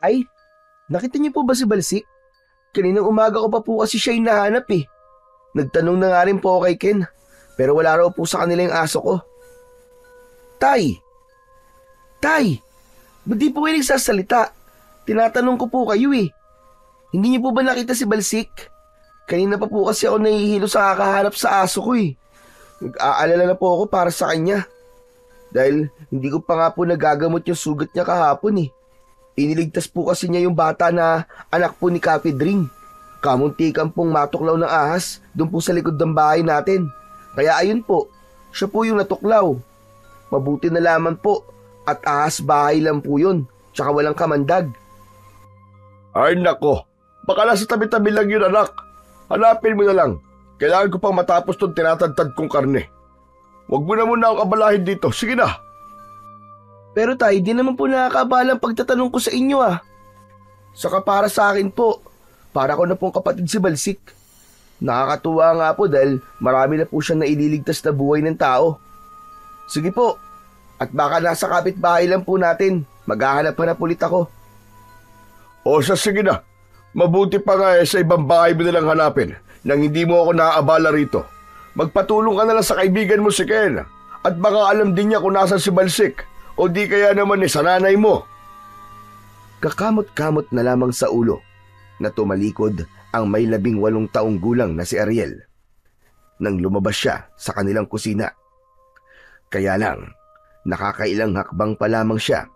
Ay, nakita niyo po ba si Balsik? Kaninang umaga ko pa po kasi siya hinahanap eh. Nagtanong na nga rin po ako kay Ken, pero wala raw po sa kanila yung aso ko. Tay! Tay! Ba't di po kayo nagsasalita? Tinatanong ko po kayo eh. Hindi niyo po ba nakita si Balsik? Kanina pa po kasi ako nahihilo sa kakahanap sa aso ko eh. Nag-aalala na po ako para sa kanya. Dahil hindi ko pa nga po nagagamot yung sugat niya kahapon eh. Iniligtas po kasi niya yung bata na anak po ni Kapidring. Kamuntikan pong matuklaw ng ahas doon po sa likod ng bahay natin. Kaya ayun po, siya po yung natuklaw. Mabuti na lamang po at ahas bahay lang po yun, tsaka walang kamandag. Ay nako, baka nasa tabi-tabi lang yun anak. Hanapin mo na lang. Kailangan ko pang matapos tong tinatadtad kong karne. Huwag mo na muna akong abalahin dito. Sige na. Pero tay, di naman po nakakabalang pagtatanong ko sa inyo ah. Saka para sa akin po, para ko na pong kapatid si Balsik. Nakakatuwa nga po dahil marami na po siyang naililigtas na buhay ng tao. Sige po, at baka nasa kapitbahay lang po natin, maghahanap-hanap ulit ako. O sige na. Mabuti pa nga sa ibang bahay mo nalang hanapin nang hindi mo ako naaabala rito. Magpatulong ka na lang sa kaibigan mo si Ken at baka alam din niya kung nasan si Balsik o di kaya naman sa nanay mo. Kakamot-kamot na lamang sa ulo na tumalikod ang may 18 taong gulang na si Ariel nang lumabas siya sa kanilang kusina. Kaya lang, nakakailang hakbang pa lamang siya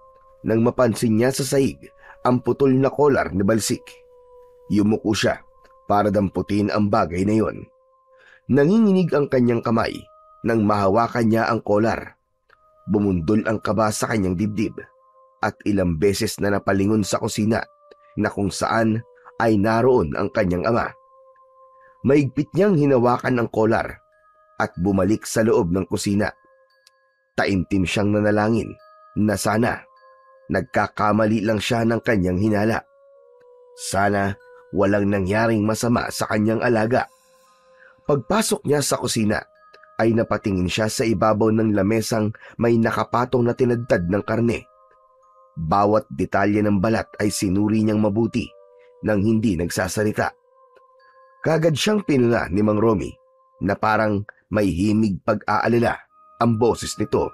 nang mapansin niya sa sahig ang putol na kolar ni Balsik. Yumuko siya para damputin ang bagay na yon. Nanginginig ang kanyang kamay nang mahawakan niya ang kolar. Bumundol ang kaba sa kanyang dibdib at ilang beses na napalingon sa kusina na kung saan ay naroon ang kanyang ama. Maigpit niyang hinawakan ang kolar at bumalik sa loob ng kusina. Taimtim siyang nanalangin na sana nagkakamali lang siya ng kanyang hinala. Sana walang nangyaring masama sa kanyang alaga. Pagpasok niya sa kusina ay napatingin siya sa ibabaw ng lamesang may nakapatong na tinadtad ng karne. Bawat detalye ng balat ay sinuri niyang mabuti nang hindi nagsasalita. Kagad siyang pinuna ni Mang Romy na parang may himig pag-aalala ang boses nito.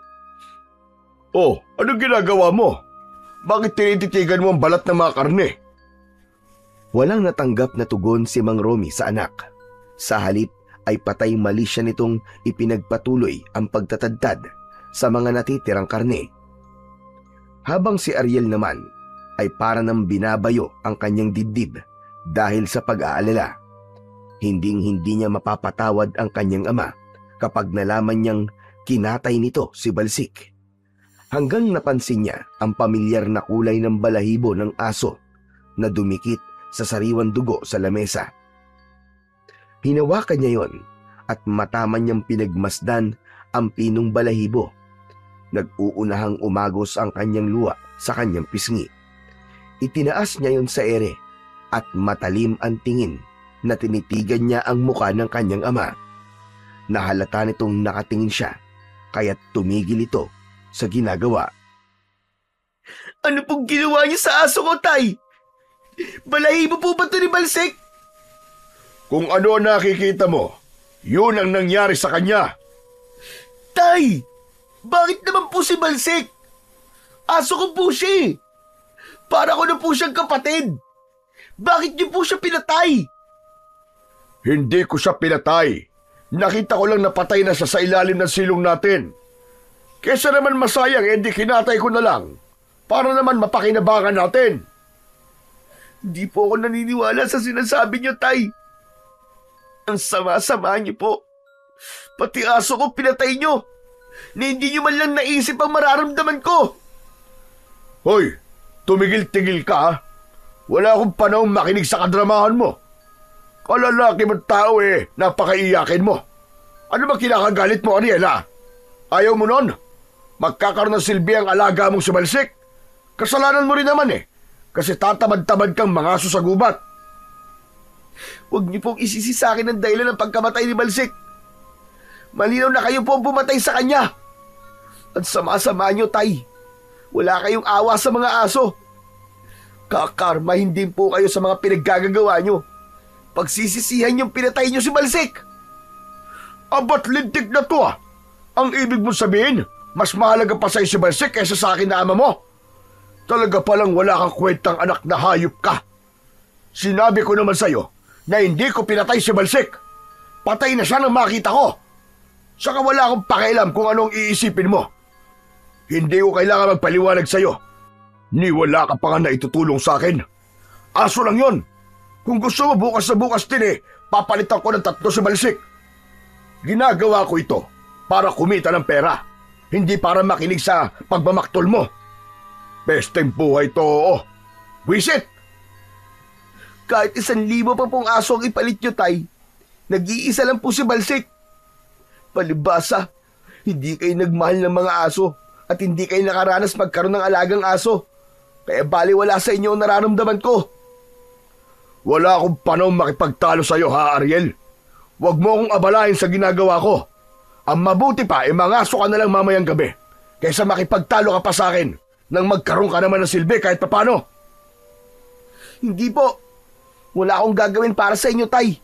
Oh, anong ginagawa mo? Bakit tinititigan mo ang balat ng mga karne? Walang natanggap na tugon si Mang Romy sa anak. Sa halip ay patay mali siya nitong ipinagpatuloy ang pagtatadtad sa mga natitirang karne. Habang si Ariel naman ay para nang binabayo ang kanyang dibdib dahil sa pag-aalala. Hinding-hindi niya mapapatawad ang kanyang ama kapag nalaman niyang kinatay nito si Balsik. Hanggang napansin niya ang pamilyar na kulay ng balahibo ng aso na dumikit sa sariwang dugo sa lamesa. Hinawakan niya yon at mataman niyang pinagmasdan ang pinong balahibo. Nag-uunahang umagos ang kanyang luha sa kanyang pisngi. Itinaas niya yon sa ere at matalim ang tingin na tinitigan niya ang muka ng kanyang ama. Nahalata nitong nakatingin siya kaya't tumigil ito sa ginagawa. Ano pong ginawa niyo sa aso ko, Tay? Balahibo po ba ito ni Balsik? Kung ano ang nakikita mo, yun ang nangyari sa kanya. Tay! Bakit naman po si Balsik? Aso ko po siya eh. Para ko na po siyang kapatid. Bakit niyo po siya pinatay? Hindi ko siya pinatay. Nakita ko lang napatay na siya sa ilalim ng silong natin. Kesa naman masayang, di kinatay ko na lang. Para naman mapakinabangan natin. Hindi po ako naniniwala sa sinasabi niyo, Tay. Ang sama-sama niyo po. Pati aso ko pinatay niyo. Na hindi niyo man lang naisip ang mararamdaman ko. Hoy, tumigil-tigil ka ha. Wala akong panahon makinig sa kadramahan mo. Kalalaki mong tao napakaiyakin mo. Ano ba kinakagalit mo, Ariela? Ayaw mo nun? Magkakaroon ng silbi ang alaga mong si Balsik? Kasalanan mo rin naman kasi tatamad-tamad kang mangaso sa gubat. Huwag niyo pong isisi sa akin ang dahilan ng pagkamatay ni Balsik. Malinaw na kayo po ang pumatay sa kanya. At sama-sama niyo, Tay. Wala kayong awa sa mga aso. Kakarmahin din po kayo sa mga pinaggagawa nyo. Pagsisisihan yung pinatay nyo si Balsik. Abat lintik na to ah. Ang ibig mong sabihin, mas mahalaga pa sa'yo si Balsik kaysa sa akin na ama mo. Talaga palang wala kang kwentang anak na hayop ka. Sinabi ko naman sa'yo na hindi ko pinatay si Balsik. Patay na siya nang makita ko. Saka wala akong pakialam kung anong iisipin mo. Hindi ko kailangan magpaliwanag sa'yo. Ni wala ka pa nga na itutulong sa akin. Aso lang yon. Kung gusto mo bukas na bukas din papalitan ko ng 3 si Balsik. Ginagawa ko ito para kumita ng pera, hindi para makinig sa pagmamaktol mo. Pesteng buhay to, oo. Wisit! Kahit 1,000 pa pong aso ang ipalit nyo, Tay, nag-iisa lang po si Balsik. Palibasa, hindi kayo nagmahal ng mga aso at hindi kayo nakaranas magkaroon ng alagang aso. Kaya baliwala sa inyo ang nararamdaman ko. Wala akong panahon makipagtalo sa'yo, ha, Ariel? Huwag mo akong abalahin sa ginagawa ko. Ang mabuti pa, mangaso ka na lang mamayang gabi kaysa makipagtalo ka pa sa akin nang magkaroon ka naman ng silbi kahit papano. Hindi po. Wala akong gagawin para sa inyo, Tay.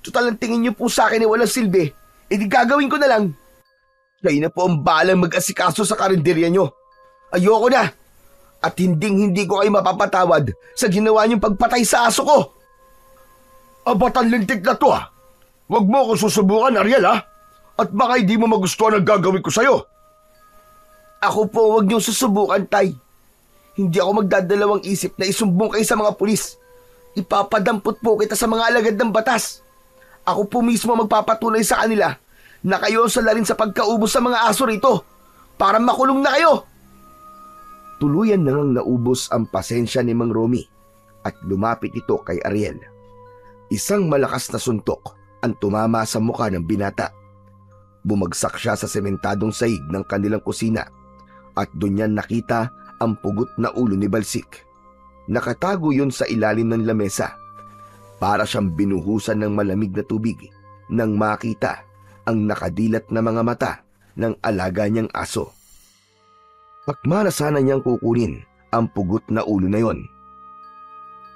Total ang tingin niyo po sa akin walang silbi, di gagawin ko na lang. Kayo na po ang bahalang mag-asikaso sa karinderya nyo. Ayoko na. At hindi ko kayo mapapatawad sa ginawa niyong pagpatay sa aso ko. Abatan lintik na to ah. Huwag mo akong susubukan, Ariel ha. At baka hindi mo magustuhan ang gagawin ko sa'yo. Ako po huwag niyong susubukan, Tay. Hindi ako magdadalawang isip na isumbong kayo sa mga pulis. Ipapadampot po kita sa mga alagad ng batas. Ako po mismo magpapatunay sa kanila na kayo ang salarin sa pagkaubos sa mga aso rito para makulong na kayo. Tuluyan na ngang naubos ang pasensya ni Mang Romy at lumapit ito kay Ariel. Isang malakas na suntok ang tumama sa mukha ng binata. Bumagsak siya sa sementadong sahig ng kanilang kusina at doon niya nakita ang pugot na ulo ni Balsik. Nakatago yun sa ilalim ng lamesa. Para siyang binuhusan ng malamig na tubig nang makita ang nakadilat na mga mata ng alaga niyang aso. Pakmana sana niyang kukunin ang pugot na ulo na yon.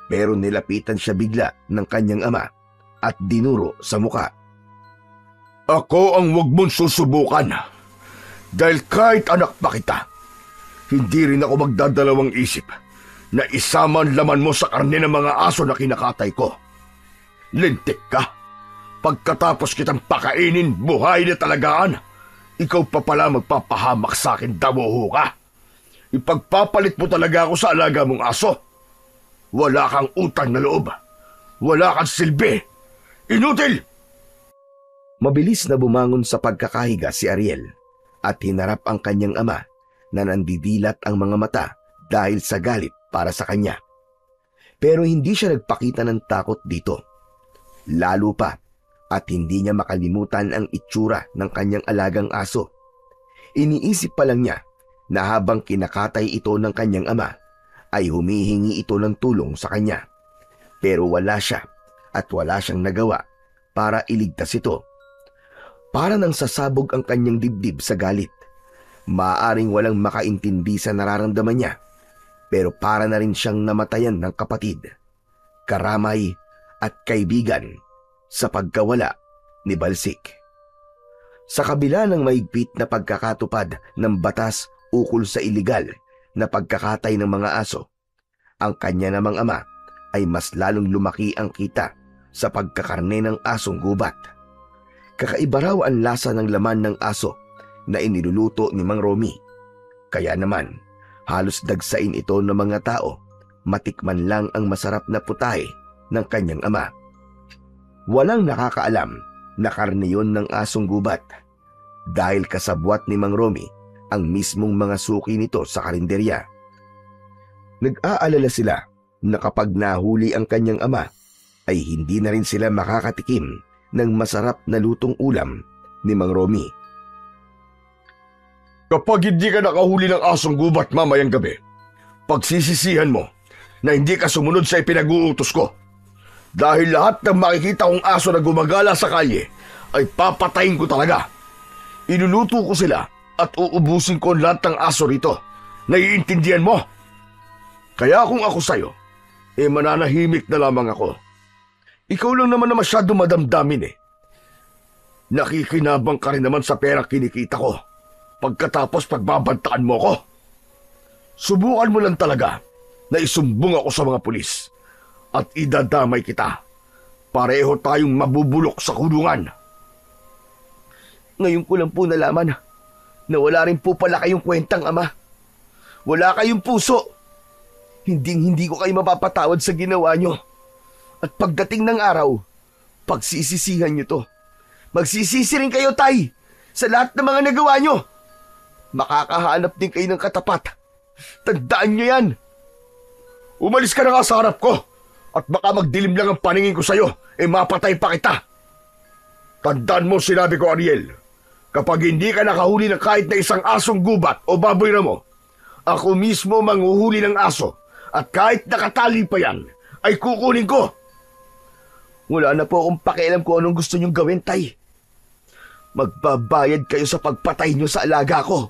Pero nilapitan siya bigla ng kanyang ama at dinuro sa muka. Ako ang huwag mong susubukan. Dahil kahit anak pa kita, hindi rin ako magdadalawang isip na isama ang laman mo sa karne ng mga aso na kinakatay ko. Lintik ka. Pagkatapos kitang pakainin, buhay na talagaan, ikaw pa pala magpapahamak sa akin, damuho ka. Ipagpapalit mo talaga ako sa alaga mong aso. Wala kang utang na loob. Wala kang silbi. Inutil! Mabilis na bumangon sa pagkakahiga si Ariel at hinarap ang kanyang ama na nandidilat ang mga mata dahil sa galit para sa kanya. Pero hindi siya nagpakita ng takot dito. Lalo pa at hindi niya makalimutan ang itsura ng kanyang alagang aso. Iniisip pa lang niya na habang kinakatay ito ng kanyang ama, ay humihingi ito ng tulong sa kanya. Pero wala siya at wala siyang nagawa para iligtas ito. Para nang sasabog ang kanyang dibdib sa galit. Maaaring walang makaintindi sa nararamdaman niya, pero para na rin siyang namatayan ng kapatid, karamay at kaibigan sa pagkawala ni Balsik. Sa kabila ng mahigpit na pagkakatupad ng batas ukol sa iligal na pagkakatay ng mga aso, ang kanya namang ama ay mas lalong lumaki ang kita sa pagkakarne ng asong gubat. Kakaiba raw ang lasa ng laman ng aso na iniluluto ni Mang Romy. Kaya naman, halos dagsain ito ng mga tao, matikman lang ang masarap na putahe ng kanyang ama. Walang nakakaalam na karne yun ng asong gubat dahil kasabwat ni Mang Romy ang mismong mga suki nito sa karinderya. Nag-aalala sila na kapag nahuli ang kanyang ama, ay hindi na rin sila makakatikim ng masarap na lutong ulam ni Mang Romy. Kapag hindi ka nakahuli ng asong gubat mamayang gabi, pagsisisihan mo na hindi ka sumunod sa ipinag-uutos ko. Dahil lahat ng makikita kong aso na gumagala sa kalye ay papatayin ko talaga. Inuluto ko sila at uubusin ko lahat ng aso rito. Naiintindihan mo? Kaya kung ako sa'yo, mananahimik na lamang ako. Ikaw lang naman na masyado madamdamin eh. Nakikinabang ka rin naman sa perang kinikita ko. Pagkatapos pagbabantaan mo ko. Subukan mo lang talaga na isumbong ako sa mga pulis at idadamay kita. Pareho tayong mabubulok sa kulungan. Ngayon ko lang po nalaman na wala rin po pala kayong kwentang, Ama. Wala kayong puso. Hindi ko kayo mapapatawad sa ginawa nyo. At pagdating ng araw, pagsisisihan nyo to. Magsisisi rin kayo, Tay, sa lahat ng mga nagawa nyo. Makakahanap din kayo ng katapat. Tandaan nyo yan. Umalis ka na nga sa harap ko at baka magdilim lang ang paningin ko sa'yo, mapatay pa kita. Tandaan mo sinabi ko, Ariel. Kapag hindi ka nakahuli ng kahit na isang asong gubat o baboy na mo, ako mismo manghuhuli ng aso at kahit nakatali pa yan, ay kukunin ko. Wala na po akong pakialam kung anong gusto nyong gawin, Tay. Magbabayad kayo sa pagpatay nyo sa alaga ko.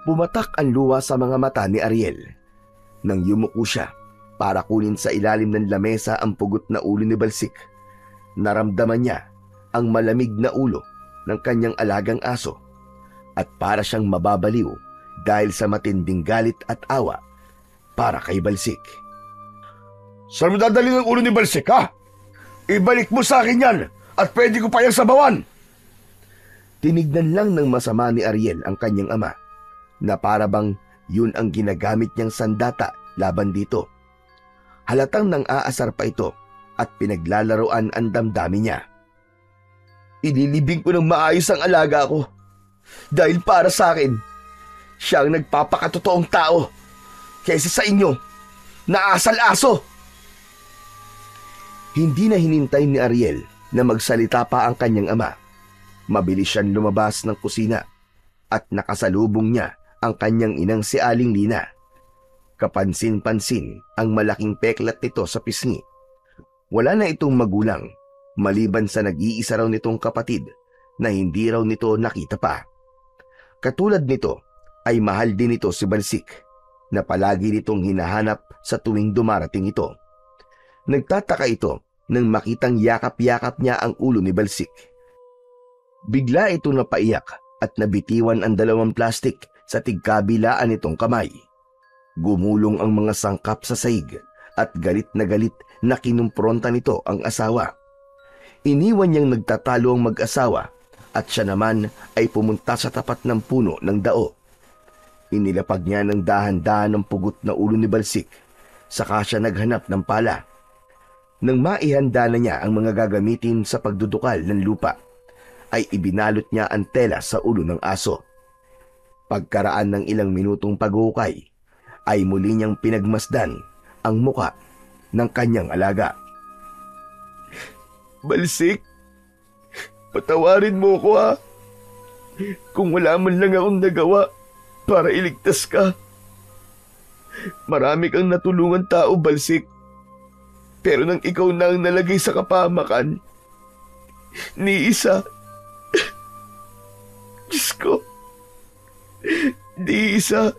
Bumatak ang luha sa mga mata ni Ariel nang yumuko siya para kunin sa ilalim ng lamesa ang pugot na ulo ni Balsik. Naramdaman niya ang malamig na ulo ng kanyang alagang aso at para siyang mababaliw dahil sa matinding galit at awa para kay Balsik. Saan mo dadalhin ang ulo ni Balsik, ha? Ibalik mo sa akin yan at pwede ko pa yung sabawan. Tinignan lang ng masama ni Ariel ang kanyang ama na para bang yun ang ginagamit niyang sandata laban dito. Halatang nang aasar pa ito at pinaglalaroan ang damdamin niya. Ililibing ko ng maayos ang alaga ko dahil para sa akin, siya ang nagpapakatotoong tao kaysa sa inyo na asal-aso. Hindi na hinintay ni Ariel na magsalita pa ang kanyang ama. Mabilis siyang lumabas ng kusina at nakasalubong niya ang kanyang inang si Aling Lina. Kapansin-pansin ang malaking peklat nito sa pisngi. Wala na itong magulang maliban sa nag-iisa raw nitong kapatid na hindi raw nito nakita pa. Katulad nito ay mahal din ito si Balsik na palagi nitong hinahanap sa tuwing dumarating ito. Nagtataka ito nang makitang yakap-yakap niya ang ulo ni Balsik. Bigla itong napaiyak at nabitiwan ang 2 plastik sa tigkabilaan nitong kamay. Gumulong ang mga sangkap sa saig at galit na kinumpronta nito ang asawa. Iniwan niyang nagtatalo ang mag-asawa at siya naman ay pumunta sa tapat ng puno ng dao. Inilapag niya ng dahan-dahan ang pugot na ulo ni Balsik, saka siya naghanap ng pala. Nang maihanda na niya ang mga gagamitin sa pagdudukal ng lupa, ay ibinalot niya ang tela sa ulo ng aso. Pagkaraan ng ilang minutong paghukay, ay muli niyang pinagmasdan ang muka ng kanyang alaga. Balsik, patawarin mo ko, ha. Kung wala man lang akong nagawa para iligtas ka. Marami kang natulungan tao, Balsik. Pero nang ikaw na ang nalagay sa kapahamakan, ni isa, Diyos ko, ni isa,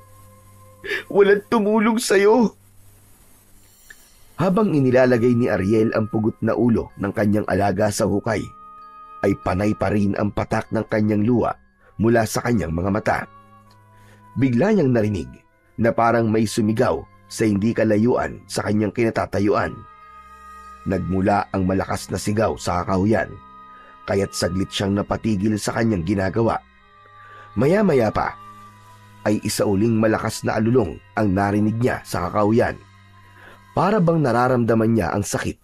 walang tumulong sa'yo. Habang inilalagay ni Ariel ang pugot na ulo ng kanyang alaga sa hukay, ay panay pa rin ang patak ng kanyang luha mula sa kanyang mga mata. Bigla niyang narinig na parang may sumigaw sa hindi kalayuan sa kanyang kinatatayuan. Nagmula ang malakas na sigaw sa kakahuyan, kaya't saglit siyang napatigil sa kanyang ginagawa. Maya-maya pa, ay isa uling malakas na alulong ang narinig niya sa kakahuyan. Para bang nararamdaman niya ang sakit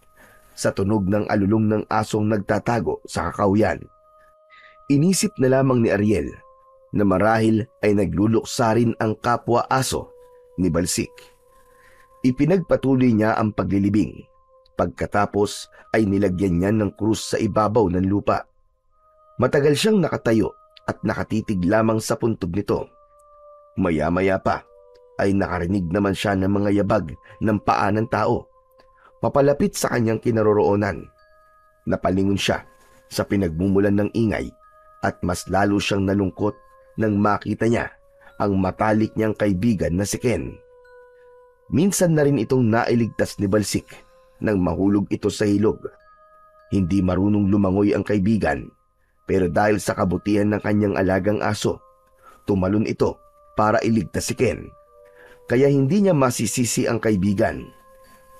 sa tunog ng alulong ng asong nagtatago sa kakahuyan. Inisip na lamang ni Ariel na marahil ay nagluluksa rin ang kapwa aso ni Balsik. Ipinagpatuloy niya ang paglilibing. Pagkatapos ay nilagyan niya ng krus sa ibabaw ng lupa. Matagal siyang nakatayo at nakatitig lamang sa puntod nito. Maya-maya pa ay nakarinig naman siya ng mga yabag ng paa ng tao papalapit sa kanyang kinaroroonan. Napalingon siya sa pinagmumulan ng ingay at mas lalo siyang nalungkot nang makita niya ang matalik niyang kaibigan na si Ken. Minsan na rin itong nailigtas ni Balsik nang mahulog ito sa ilog. Hindi marunong lumangoy ang kaibigan, pero dahil sa kabutihan ng kanyang alagang aso, tumalon ito para iligtas si Ken. Kaya hindi niya masisisi ang kaibigan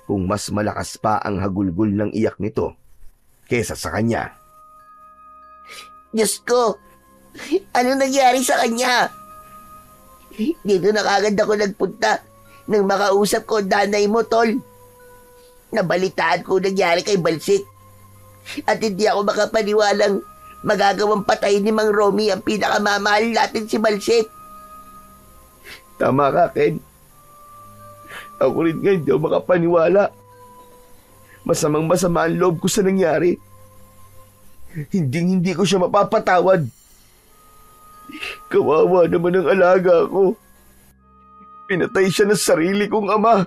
kung mas malakas pa ang hagulgol ng iyak nito kesa sa kanya. Diyos ko, ano nangyari sa kanya? Dito na kagad ako nagpunta nang makausap ko ang nanay mo, tol. Nabalitaan ko nangyari kay Balsik. At hindi ako makapaniwalang magagawang patay ni Mang Romy ang pinakamamahal natin si Balsik. Tama ka, Ken. Ako rin nga hindi ako makapaniwala. Masamang-masama ang loob ko sa nangyari. Hindi ko siya mapapatawad. Kawawa naman ang alaga ko. Pinatay siya ng sarili kong ama.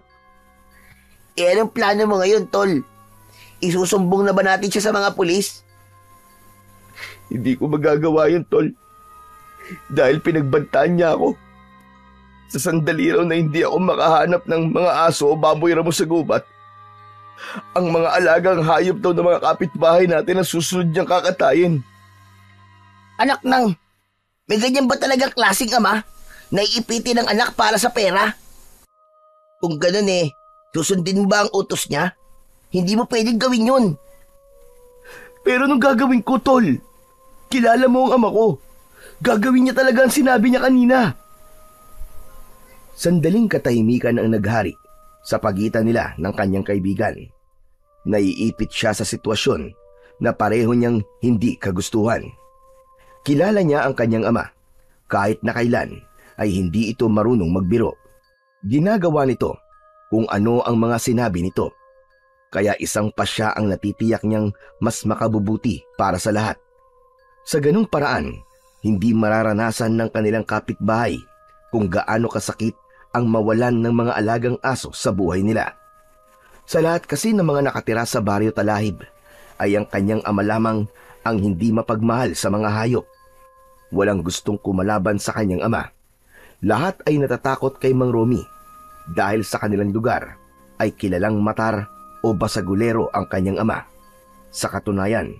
Anong plano mo ngayon, tol? Isusumbong na ba natin siya sa mga pulis? Hindi ko magagawa yun, tol. Dahil pinagbantaan niya ako. Sa sandali raw na hindi ako makahanap ng mga aso o baboy ramo sa gubat, ang mga alagang hayop daw ng mga kapitbahay natin ang susunod niyang kakatayin. Anak nang, may ganyan ba talagang klaseng ama? Naiipitin ng anak para sa pera? Kung ganun susundin mo ba ang utos niya? Hindi mo pwedeng gawin yun. Pero nung gagawin ko, tol, kilala mo ang ama ko. Gagawin niya talaga ang sinabi niya kanina. Sandaling katahimikan ang naghari sa pagitan nila ng kanyang kaibigan. Naiipit siya sa sitwasyon na pareho niyang hindi kagustuhan. Kilala niya ang kanyang ama. Kahit na kailan ay hindi ito marunong magbiro. Ginagawa nito kung ano ang mga sinabi nito. Kaya isang pasya ang natitiyak niyang mas makabubuti para sa lahat. Sa ganung paraan, hindi mararanasan ng kanilang kapitbahay kung gaano kasakit ang mawalan ng mga alagang aso sa buhay nila. Sa lahat kasi ng mga nakatira sa Baryo Talahib, ay ang kanyang ama lamang ang hindi mapagmahal sa mga hayop. Walang gustong kumalaban sa kanyang ama. Lahat ay natatakot kay Mang Romy dahil sa kanilang lugar ay kilalang matar o basagulero ang kanyang ama. Sa katunayan,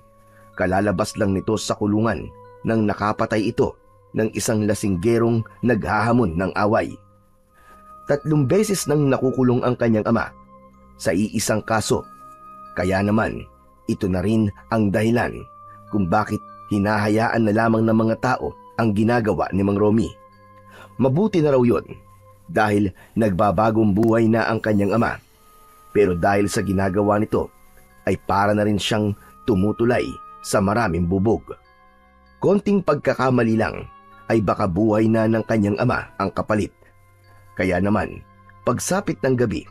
kalalabas lang nito sa kulungan nang nakapatay ito ng isang lasinggerong naghahamon ng away. 3 beses nang nakukulong ang kanyang ama sa iisang kaso. Kaya naman, ito na rin ang dahilan kung bakit hinahayaan na lamang ng mga tao ang ginagawa ni Mang Romy. Mabuti na raw yun dahil nagbabagong buhay na ang kanyang ama. Pero dahil sa ginagawa nito ay para na rin siyang tumutulay sa maraming bubog. Konting pagkakamali lang ay baka buhay na ng kanyang ama ang kapalit. Kaya naman, pagsapit ng gabi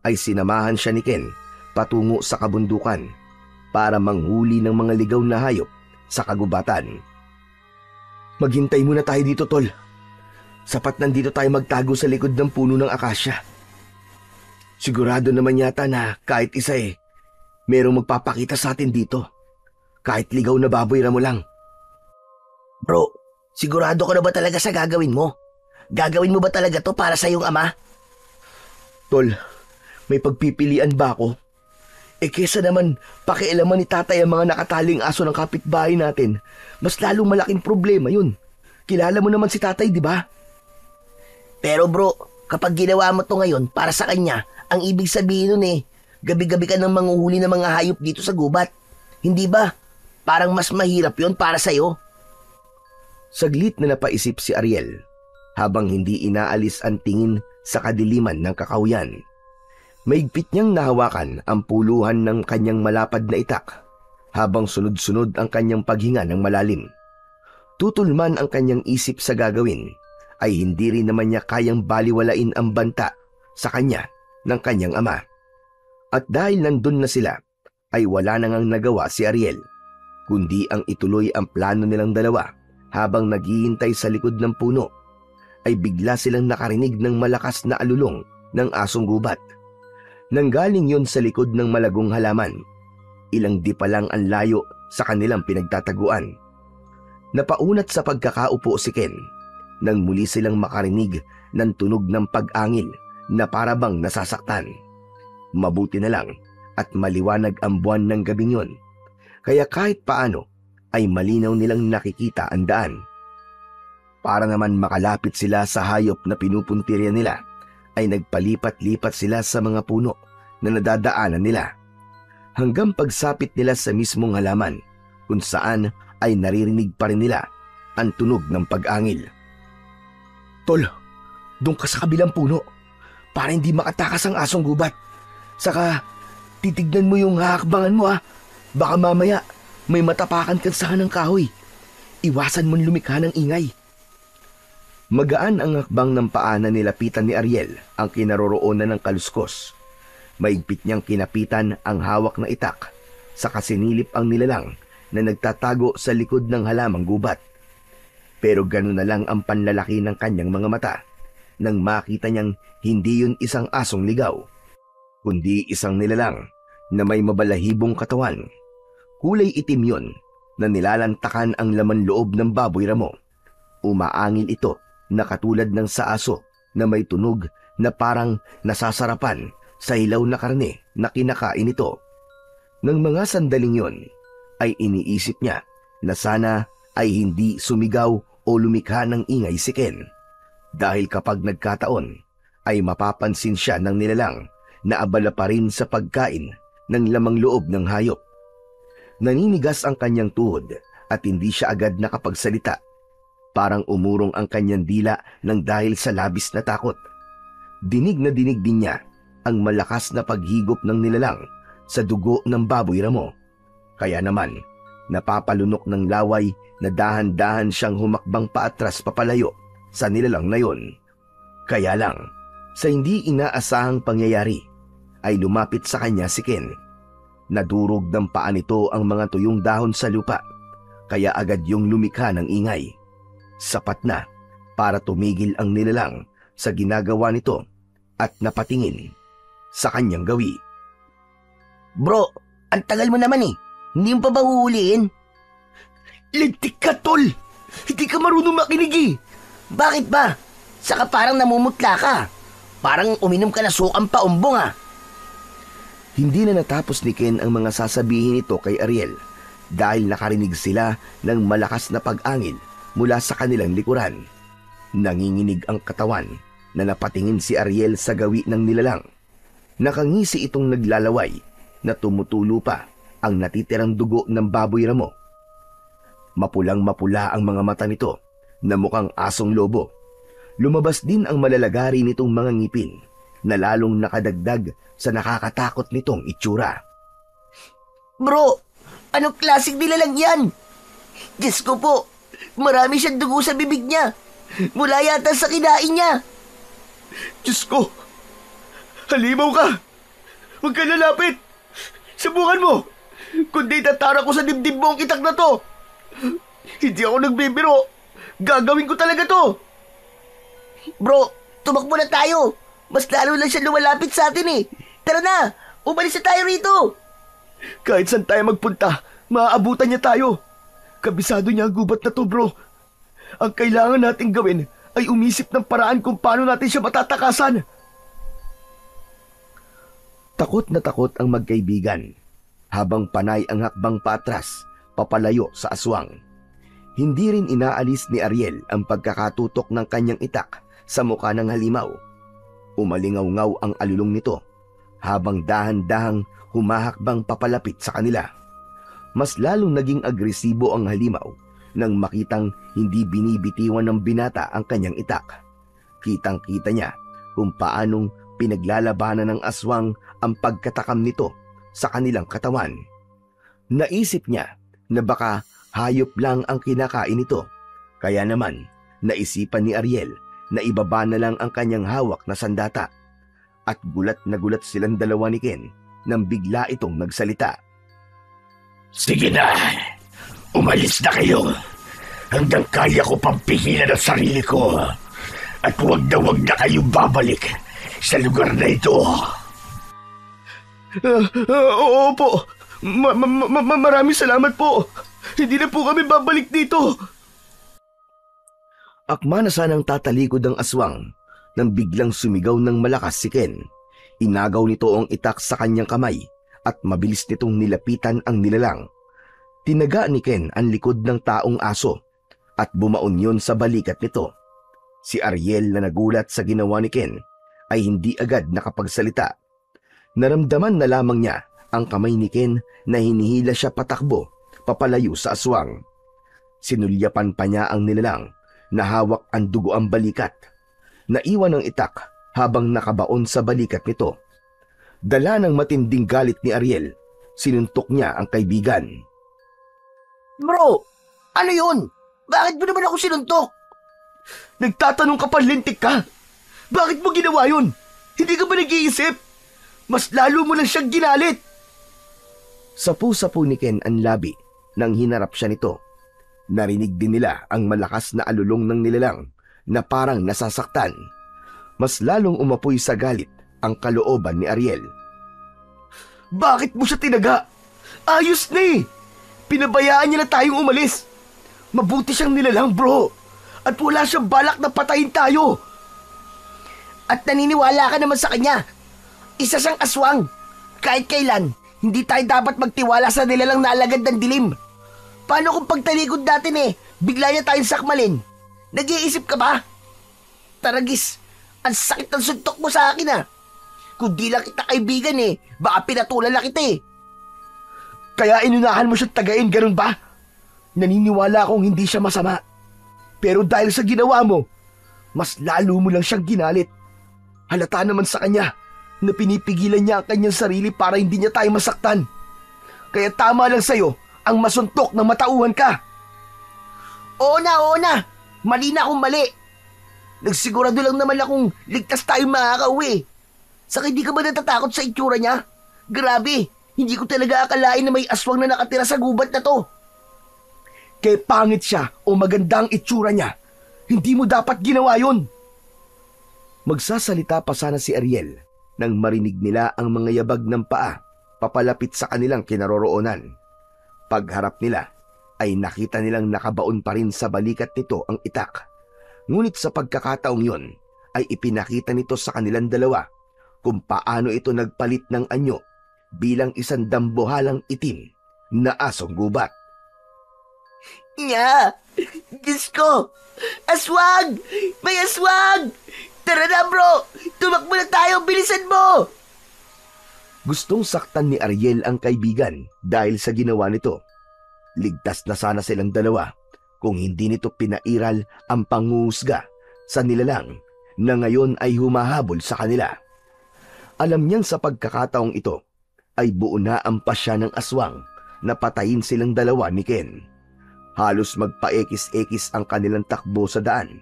ay sinamahan siya ni Ken patungo sa kabundukan para manghuli ng mga ligaw na hayop sa kagubatan. Maghintay muna tayo dito, tol. Sapat nandito tayo magtago sa likod ng puno ng akasya. Sigurado naman yata na kahit isa merong magpapakita sa atin dito. Kahit ligaw na baboy ramo lang. Bro, sigurado ka na ba talaga sa gagawin mo? Gagawin mo ba talaga to para sa iyong ama? Tol, may pagpipilian ba ako? Kesa naman pakialaman ni tatay ang mga nakataling aso ng kapitbahay natin, mas lalong malaking problema yun. Kilala mo naman si tatay, di ba? Pero bro, kapag ginawa mo to ngayon para sa kanya, ang ibig sabihin nun gabi-gabi ka nang manghuhuli ng mga hayop dito sa gubat. Hindi ba? Parang mas mahirap yun para sa'yo. Saglit na napaisip si Ariel habang hindi inaalis ang tingin sa kadiliman ng kakahuyan. Maigpit niyang nahawakan ang puluhan ng kanyang malapad na itak habang sunod-sunod ang kanyang paghinga ng malalim. Tutol man ang kanyang isip sa gagawin, ay hindi rin naman niya kayang baliwalain ang banta sa kanya ng kanyang ama. At dahil nandun na sila, ay wala nang nagawa si Ariel, kundi ang ituloy ang plano nilang dalawa. Habang naghihintay sa likod ng puno, ay bigla silang nakarinig ng malakas na alulong ng asong gubat. Nanggaling yon sa likod ng malagong halaman. Ilang di pa lang ang layo sa kanilang pinagtataguan. Napaunat sa pagkakaupo si Ken nang muli silang makarinig ng tunog ng pag-angil na parabang nasasaktan. Mabuti na lang at maliwanag ang buwan ng gabing yon, kaya kahit paano ay malinaw nilang nakikita ang daan. Para naman makalapit sila sa hayop na pinupuntirya nila, ay nagpalipat-lipat sila sa mga puno na nadadaanan nila, hanggang pagsapit nila sa mismong halaman, kung saan ay naririnig pa rin nila ang tunog ng pag-angil. Tol, doon ka sa kabilang puno para hindi makatakas ang asong gubat. Saka, titignan mo yung hahakbangan mo ha. Baka mamaya may matapakan kang saka ng kahoy. Iwasan mong lumikha ng ingay. Magaan ang hakbang ng paa na nilapitan ni Ariel ang kinaroroonan ng kaluskos. Maigpit niyang kinapitan ang hawak na itak, saka sinilip ang nilalang na nagtatago sa likod ng halamang gubat. Pero gano'n na lang ang panlalaki ng kanyang mga mata nang makita niyang hindi yun isang asong ligaw, kundi isang nilalang na may mabalahibong katawan. Kulay itim yun na nilalantakan ang laman loob ng baboy ramo. Umaangil ito na katulad ng sa aso na may tunog na parang nasasarapan sa hilaw na karne na kinakain ito. Nang mga sandaling yon ay iniisip niya na sana ay hindi sumigaw o lumikha ng ingay si Ken, dahil kapag nagkataon ay mapapansin siya ng nilalang na abala pa rin sa pagkain ng lamang loob ng hayop. Naninigas ang kanyang tuhod at hindi siya agad nakapagsalita. Parang umurong ang kanyang dila ng dahil sa labis na takot. Dinig na dinig din niya ang malakas na paghigop ng nilalang sa dugo ng baboy ramo. Kaya naman, napapalunok ng laway na dahan-dahan siyang humakbang paatras papalayo sa nilalang na yon. Kaya lang, sa hindi inaasahang pangyayari, ay lumapit sa kanya si Ken. Nadurog ng paa nito ang mga tuyong dahon sa lupa, kaya agad yung lumikha ng ingay. Sapat na para tumigil ang nilalang sa ginagawa nito at napatingin sa kanyang gawi. Bro, ang tagal mo naman eh. Hindi mo pa ba huhuliin? Lintik ka, tol! Hindi ka marunong makinig eh! Bakit ba? Saka parang namumutla ka. Parang uminom ka na sukang paumbong ah. Hindi na natapos ni Ken ang mga sasabihin nito kay Ariel dahil nakarinig sila ng malakas na pag-angil mula sa kanilang likuran. Nanginginig ang katawan na napatingin si Ariel sa gawi ng nilalang. Nakangisi itong naglalaway na tumutulo pa ang natitirang dugo ng baboy ramo. Mapulang-mapula ang mga mata nito na mukhang asong lobo. Lumabas din ang malalagari nitong mga ngipin na lalong nakadagdag sa nakakatakot nitong itsura. Bro, anong klaseng nilalang yan? Diyos ko po, marami siyang dugo sa bibig niya. Mula yata sa kinain niya. Diyos ko! Halimaw ka! Huwag ka lalapit! Subukan mo! Kundi tatara ko sa dibdib mo ang itak na to! Hindi ako nagbibiro! Gagawin ko talaga to! Bro, tumakbo na tayo! Mas lalo lang siya lumalapit sa atin eh! Tara na! Umalis na tayo rito! Kahit saan tayo magpunta, maaabutan niya tayo! Kabisado niya ang gubat na to, bro! Ang kailangan nating gawin ay umisip ng paraan kung paano natin siya matatakasan! Takot na takot ang magkaibigan habang panay ang hakbang patras papalayo sa aswang. Hindi rin inaalis ni Ariel ang pagkakatutok ng kanyang itak sa mukha ng halimaw. Umalingaw-ngaw ang alulong nito habang dahan-dahang humahakbang papalapit sa kanila. Mas lalong naging agresibo ang halimaw nang makitang hindi binibitiwan ng binata ang kanyang itak. Kitang-kita niya kung paanong pinaglalabanan ng aswang ang pagkatakam nito sa kanilang katawan. Naisip niya na baka hayop lang ang kinakain nito. Kaya naman, naisipan ni Ariel na ibaba na lang ang kanyang hawak na sandata. At gulat na gulat silang dalawa ni Ken nang bigla itong nagsalita. Sige na, umalis na kayo hanggang kaya ko pang pigilan ang sarili ko. At huwag na kayo babalik sa lugar na ito. Opo, maraming salamat po. Hindi na po kami babalik dito. Akma na sanang tatalikod ang aswang nang biglang sumigaw ng malakas si Ken. Inagaw nito ang itak sa kanyang kamay at mabilis nitong nilapitan ang nilalang. Tinaga ni Ken ang likod ng taong aso at bumaon yon sa balikat nito. Si Ariel na nagulat sa ginawa ni Ken ay hindi agad nakapagsalita. Naramdaman na lamang niya ang kamay ni Ken na hinihila siya patakbo papalayo sa aswang. Sinulyapan pa niya ang nilalang na hawak ang dugo ang balikat. Naiwan ang itak habang nakabaon sa balikat nito. Dala ng matinding galit ni Ariel, sinuntok niya ang kaibigan. Bro, ano yun? Bakit mo naman ako sinuntok? Nagtatanong ka pa, lintik ka! Bakit mo ginawa yun? Hindi ka ba nag-iisip? Mas lalo mo lang siyang ginalit! Sapu-sapu ni Ken ang labi nang hinarap siya nito. Narinig din nila ang malakas na alulong ng nilalang na parang nasasaktan. Mas lalong umapoy sa galit ang kalooban ni Ariel. Bakit mo siya tinaga? Ayos na eh! Pinabayaan niya na tayong umalis. Mabuti siyang nilalang, bro. At wala siyang balak na patayin tayo. At naniniwala ka naman sa kanya. Isa siyang aswang. Kahit kailan, hindi tayo dapat magtiwala sa nilalang na alagad ng dilim. Paano kung pagtalikod natin bigla niya tayong sakmalin? Nag-iisip ka ba? Taragis, ang sakit ng suntok mo sa akin Kung di lang kita kaibigan baka pinatulan na kita Kaya inunahan mo siyang tagain, ganun ba? Naniniwala akong hindi siya masama. Pero dahil sa ginawa mo, mas lalo mo lang siyang ginalit. Halata naman sa kanya na pinipigilan niya ang kanyang sarili para hindi niya tayo masaktan. Kaya tama lang sa'yo ang masuntok ng matauhan ka. Oo na. Mali na akong mali. Nagsigurado lang naman akong ligtas tayong makakauwi. Saka hindi ka ba natatakot sa itsura niya? Grabe, hindi ko talaga akalain na may aswang na nakatira sa gubat na to. Kaya pangit siya o maganda ang itsura niya, hindi mo dapat ginawa yun. Magsasalita pa sana si Ariel nang marinig nila ang mga yabag ng paa papalapit sa kanilang kinaroroonan. Pagharap nila ay nakita nilang nakabaon pa rin sa balikat nito ang itak. Ngunit sa pagkakataong yon ay ipinakita nito sa kanilang dalawa kung paano ito nagpalit ng anyo bilang isang dambuhalang itim na asong gubat. Nya! Diyos ko! Aswang! May aswang! Tara na, bro! Tumakbo na tayo! Bilisan mo! Gustong saktan ni Ariel ang kaibigan dahil sa ginawa nito. Ligtas na sana silang dalawa kung hindi nito pinairal ang pangungusga sa nilalang na ngayon ay humahabol sa kanila. Alam niyang sa pagkakataong ito ay buo na ang pasya ng aswang na patayin silang dalawa ni Ken. Halos magpaekis-ekis ang kanilang takbo sa daan.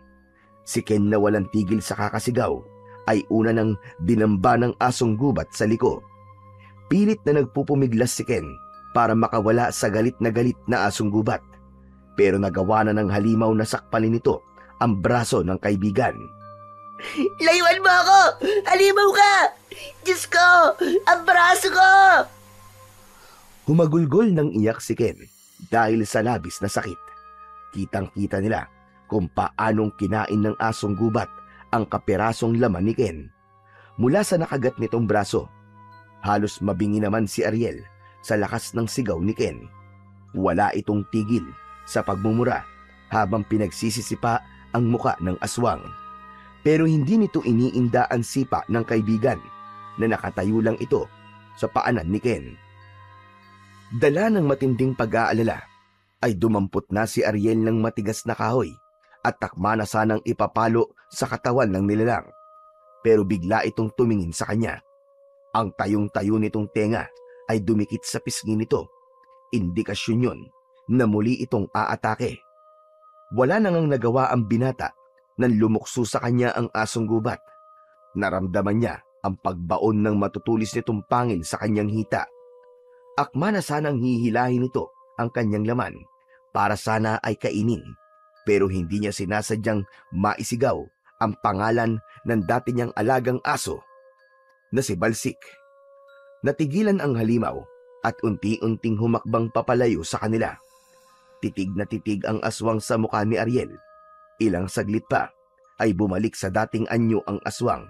Si Ken na walang tigil sa kakasigaw ay una nang dinamba ng asong gubat sa liko. Pilit na nagpupumiglas si Ken para makawala sa galit na asong gubat. Pero nagawa na ng halimaw na sakpalin nito ang braso ng kaibigan. Layuan mo ako! Halimaw ka! Diyos ko! Ang braso ko! Humagulgol ng iyak si Ken dahil sa labis na sakit. Kitang-kita nila kung paanong kinain ng asong gubat ang kapirasong laman ni Ken. Mula sa nakagat nitong braso, halos mabingi naman si Ariel sa lakas ng sigaw ni Ken. Wala itong tigil sa pagmumura habang pinagsisisipa ang muka ng aswang. Pero hindi nito iniinda ang sipa ng kaibigan na nakatayo lang ito sa paanan ni Ken. Dala ng matinding pag-aalala ay dumampot na si Ariel ng matigas na kahoy at takma na sanang ipapalo sa katawan ng nilalang. Pero bigla itong tumingin sa kanya. Ang tayong-tayo nitong tenga ay dumikit sa pisngi nito. Indikasyon yun na muli itong aatake. Wala nang nagawa ang binata nang lumukso sa kanya ang asong gubat. Naramdaman niya ang pagbaon ng matutulis nitong pangil sa kanyang hita. Akma na sanang hihilahin nito ang kanyang laman para sana ay kainin, pero hindi niya sinasadyang maisigaw ang pangalan ng dati niyang alagang aso na si Balsik. Natigilan ang halimaw at unti-unting humakbang papalayo sa kanila. Titig na titig ang aswang sa mukha ni Ariel. Ilang saglit pa, ay bumalik sa dating anyo ang aswang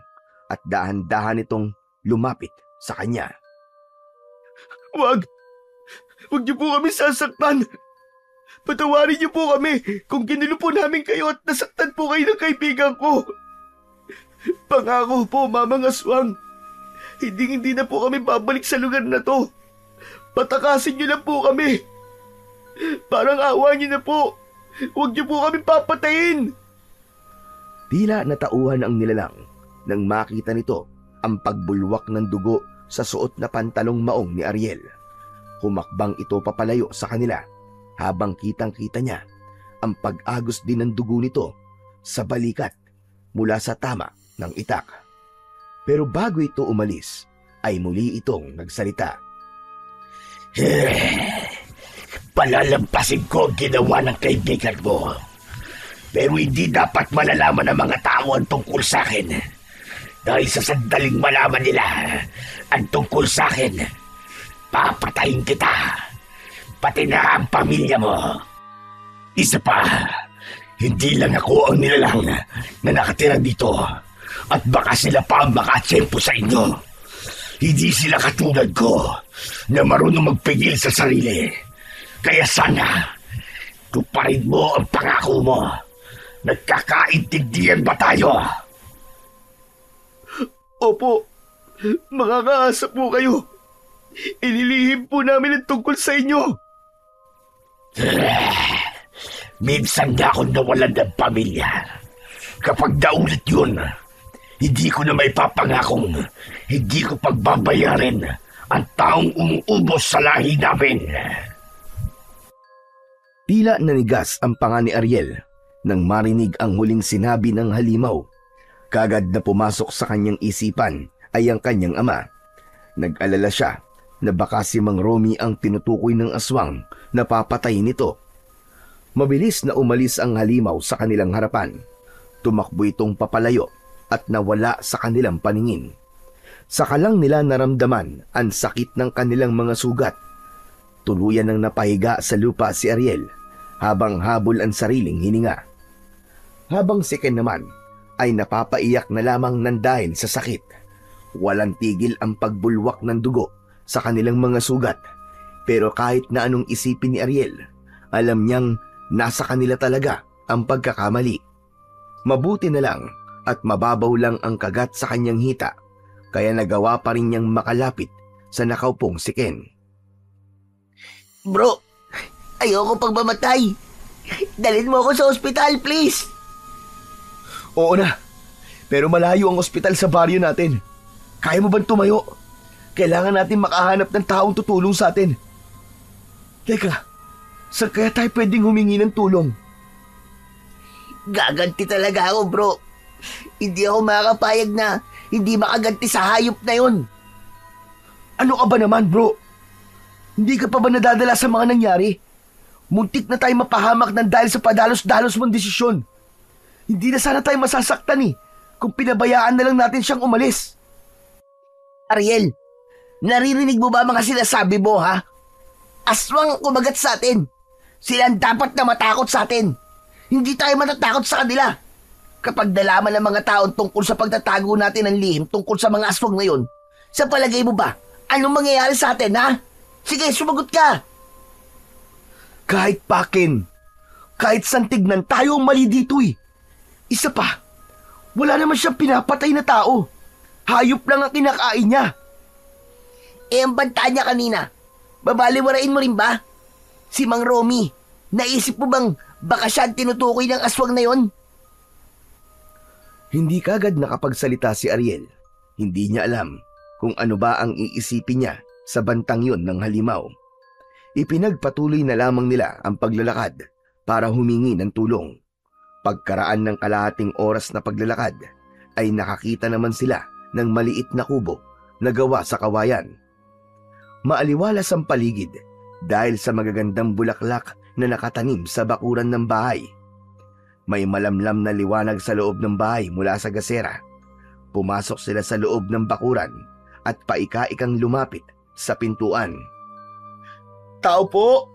at dahan-dahan itong lumapit sa kanya. Wag! Wag niyo po kami sasaktan! Patawarin niyo po kami kung ginulo po namin kayo at nasaktan po kayo ng kaibigan ko. Pangako po, Mamang Aswang, hindi na po kami babalik sa lugar na to. Patakasin niyo lang po kami. Parang awa niyo na po. Huwag niyo po kami papatayin. Tila natauhan ang nilalang nang makita nito ang pagbulwak ng dugo sa suot na pantalong maong ni Ariel. Humakbang ito papalayo sa kanila habang kitang-kita niya ang pag-agos din ng dugo nito sa balikat mula sa tama ng itak. Pero bago ito umalis, ay muli itong nagsalita. Palalampasin ko ang ginawa ng kaibigan mo. Pero hindi dapat malalaman ng mga tao ang tungkol sa akin. Dahil sa sandaling malaman nila ang tungkol sa akin, papatayin kita. Pati na ang pamilya mo. Isa pa, hindi lang ako ang nilalang na nakatira dito. At baka sila pa ang makatsempo sa inyo. Hindi sila katulad ko na marunong magpigil sa sarili. Kaya sana, tuparin mo ang pangako mo. Nagkakaintindihan ba tayo? Opo, makakaasa po kayo. Inilihim po namin ang tungkol sa inyo. Minsan na akong nawalan ng pamilya. Kapag naulit yun, hindi ko na may papangakong hindi ko pagbabayarin ang taong umuubos sa lahi namin. Tila nanigas ang panga ni Ariel nang marinig ang huling sinabi ng halimaw. Kagad na pumasok sa kanyang isipan ay ang kanyang ama. Nag-alala siya na baka si Mang Romy ang tinutukoy ng aswang na papatayin nito. Mabilis na umalis ang halimaw sa kanilang harapan. Tumakbo itong papalayo at nawala sa kanilang paningin. Saka lang nila naramdaman ang sakit ng kanilang mga sugat. Tuluyan nang napahiga sa lupa si Ariel habang habol ang sariling hininga. Habang si Ken naman ay napapaiyak na lamang ng dahil sa sakit. Walang tigil ang pagbulwak ng dugo sa kanilang mga sugat. Pero kahit na anong isipin ni Ariel, alam niyang nasa kanila talaga ang pagkakamali. Mabuti na lang at mababaw lang ang kagat sa kanyang hita, kaya nagawa pa rin niyang makalapit sa nakaupong si Ken. Bro, ayoko pang mamatay. Dalhin mo ako sa ospital, please. Oo na, pero malayo ang ospital sa baryo natin. Kaya mo bang tumayo? Kailangan natin makahanap ng taong tutulong sa atin. Teka, saan kaya tayo pwedeng humingi ng tulong? Gaganti talaga ako, bro. Hindi ako makakapayag na hindi makaganti sa hayop na yun. Ano ka ba naman, bro? Hindi ka pa ba nadadala sa mga nangyari? Muntik na tayo mapahamak ng dahil sa padalos-dalos mong desisyon. Hindi na sana tayo masasaktan kung pinabayaan na lang natin siyang umalis. Ariel, naririnig mo ba mga sinasabi mo, ha? Aswang ang kumagat sa atin. Sila ang dapat na matakot sa atin. Hindi tayo matatakot sa kanila. Kapag nalaman ng mga taon tungkol sa pagtatago natin ng lihim tungkol sa mga aswang na yun, sa palagay mo ba, anong mangyayari sa atin, ha? Sige, sumagot ka. Kahit pakin, kahit santignan, tayo ang mali dito Isa pa, wala naman siyang pinapatay na tao. Hayop lang ang kinakain niya. Ang banta niya kanina, babaliwarain mo rin ba? Si Mang Romy, naisip mo bang baka siya ang tinutukoy ng aswang na yon? Hindi kagad nakapagsalita si Ariel. Hindi niya alam kung ano ba ang iisipin niya sa bantang yon ng halimaw. Ipinagpatuloy na lamang nila ang paglalakad para humingi ng tulong. Pagkaraan ng kalahating oras na paglalakad, ay nakakita naman sila ng maliit na kubo na gawa sa kawayan. Maaliwalas ang paligid dahil sa magagandang bulaklak na nakatanim sa bakuran ng bahay. May malamlam na liwanag sa loob ng bahay mula sa gasera. Pumasok sila sa loob ng bakuran at paika-ikang lumapit sa pintuan. Tao po!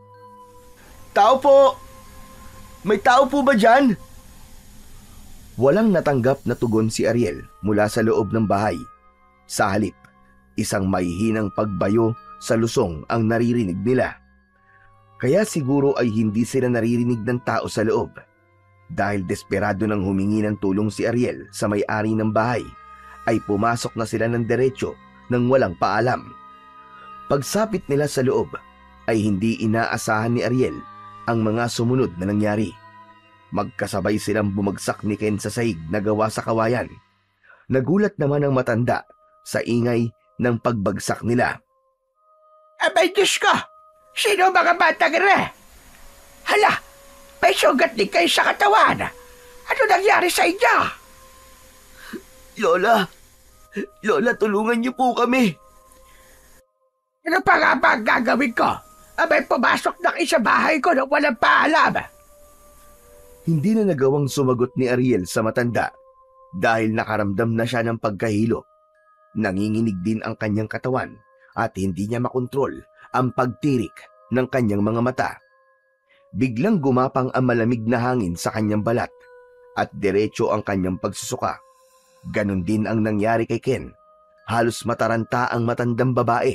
Tao po! May tao po ba dyan? Walang natanggap na tugon si Ariel mula sa loob ng bahay. Sa halip, isang mahihinang pagbayo sa lusong ang naririnig nila. Kaya siguro ay hindi sila naririnig ng tao sa loob. Dahil desperado nang humingi ng tulong si Ariel sa may-ari ng bahay, ay pumasok na sila ng diretso nang walang paalam. Pagsapit nila sa loob, ay hindi inaasahan ni Ariel ang mga sumunod na nangyari. Magkasabay silang bumagsak ni Ken sa sahig na gawa sa kawayan. Nagulat naman ang matanda sa ingay ng pagbagsak nila. Abay, Diyos ko! Sino mga batang ire? Hala! May sugat din kayo sa katawan! Ano nangyari sa inyo? Lola! Lola, tulungan niyo po kami! Ano pa nga ba ang gagawin ko? Abay, pumasok na kayo sa bahay ko nang walang paalam! Hindi na nagawang sumagot ni Ariel sa matanda dahil nakaramdam na siya ng pagkahilo. Nanginginig din ang kanyang katawan at hindi niya makontrol ang pagtirik ng kanyang mga mata. Biglang gumapang ang malamig na hangin sa kanyang balat at diretso ang kanyang pagsusuka. Ganon din ang nangyari kay Ken. Halos mataranta ang matandang babae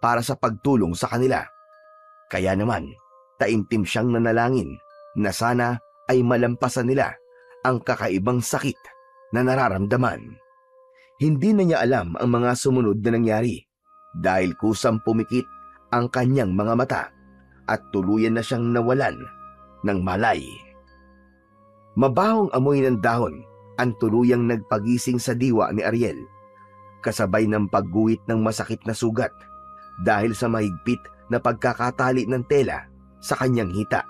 para sa pagtulong sa kanila. Kaya naman, taimtim siyang nanalangin na sana ay malampasan nila ang kakaibang sakit na nararamdaman. Hindi na niya alam ang mga sumunod na nangyari dahil kusang pumikit ang kanyang mga mata at tuluyan na siyang nawalan ng malay. Mabahong amoy ng dahon ang tuluyang nagpagising sa diwa ni Ariel, kasabay ng pagguhit ng masakit na sugat dahil sa mahigpit na pagkakatali ng tela sa kanyang hita.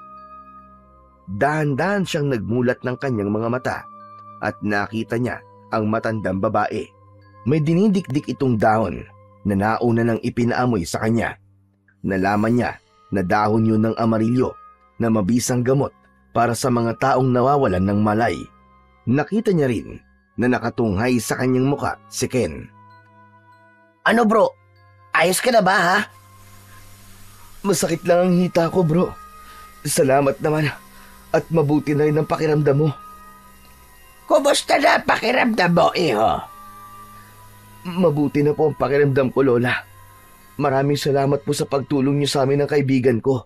Dahan-dahan siyang nagmulat ng kanyang mga mata at nakita niya ang matandang babae. May dinidikdik itong dahon na nauna nang ipinaamoy sa kanya. Nalaman niya na dahon yun ng amarilyo na mabisang gamot para sa mga taong nawawalan ng malay. Nakita niya rin na nakatunghay sa kanyang muka si Ken. Ano bro? Ayos ka na ba ha? Masakit lang ang hita ko, bro. Salamat naman. At mabuti na rin ang pakiramdam mo. Kumusta na pakiramdam mo, iho? Mabuti na po ang pakiramdam ko, Lola. Maraming salamat po sa pagtulong niyo sa amin ng kaibigan ko.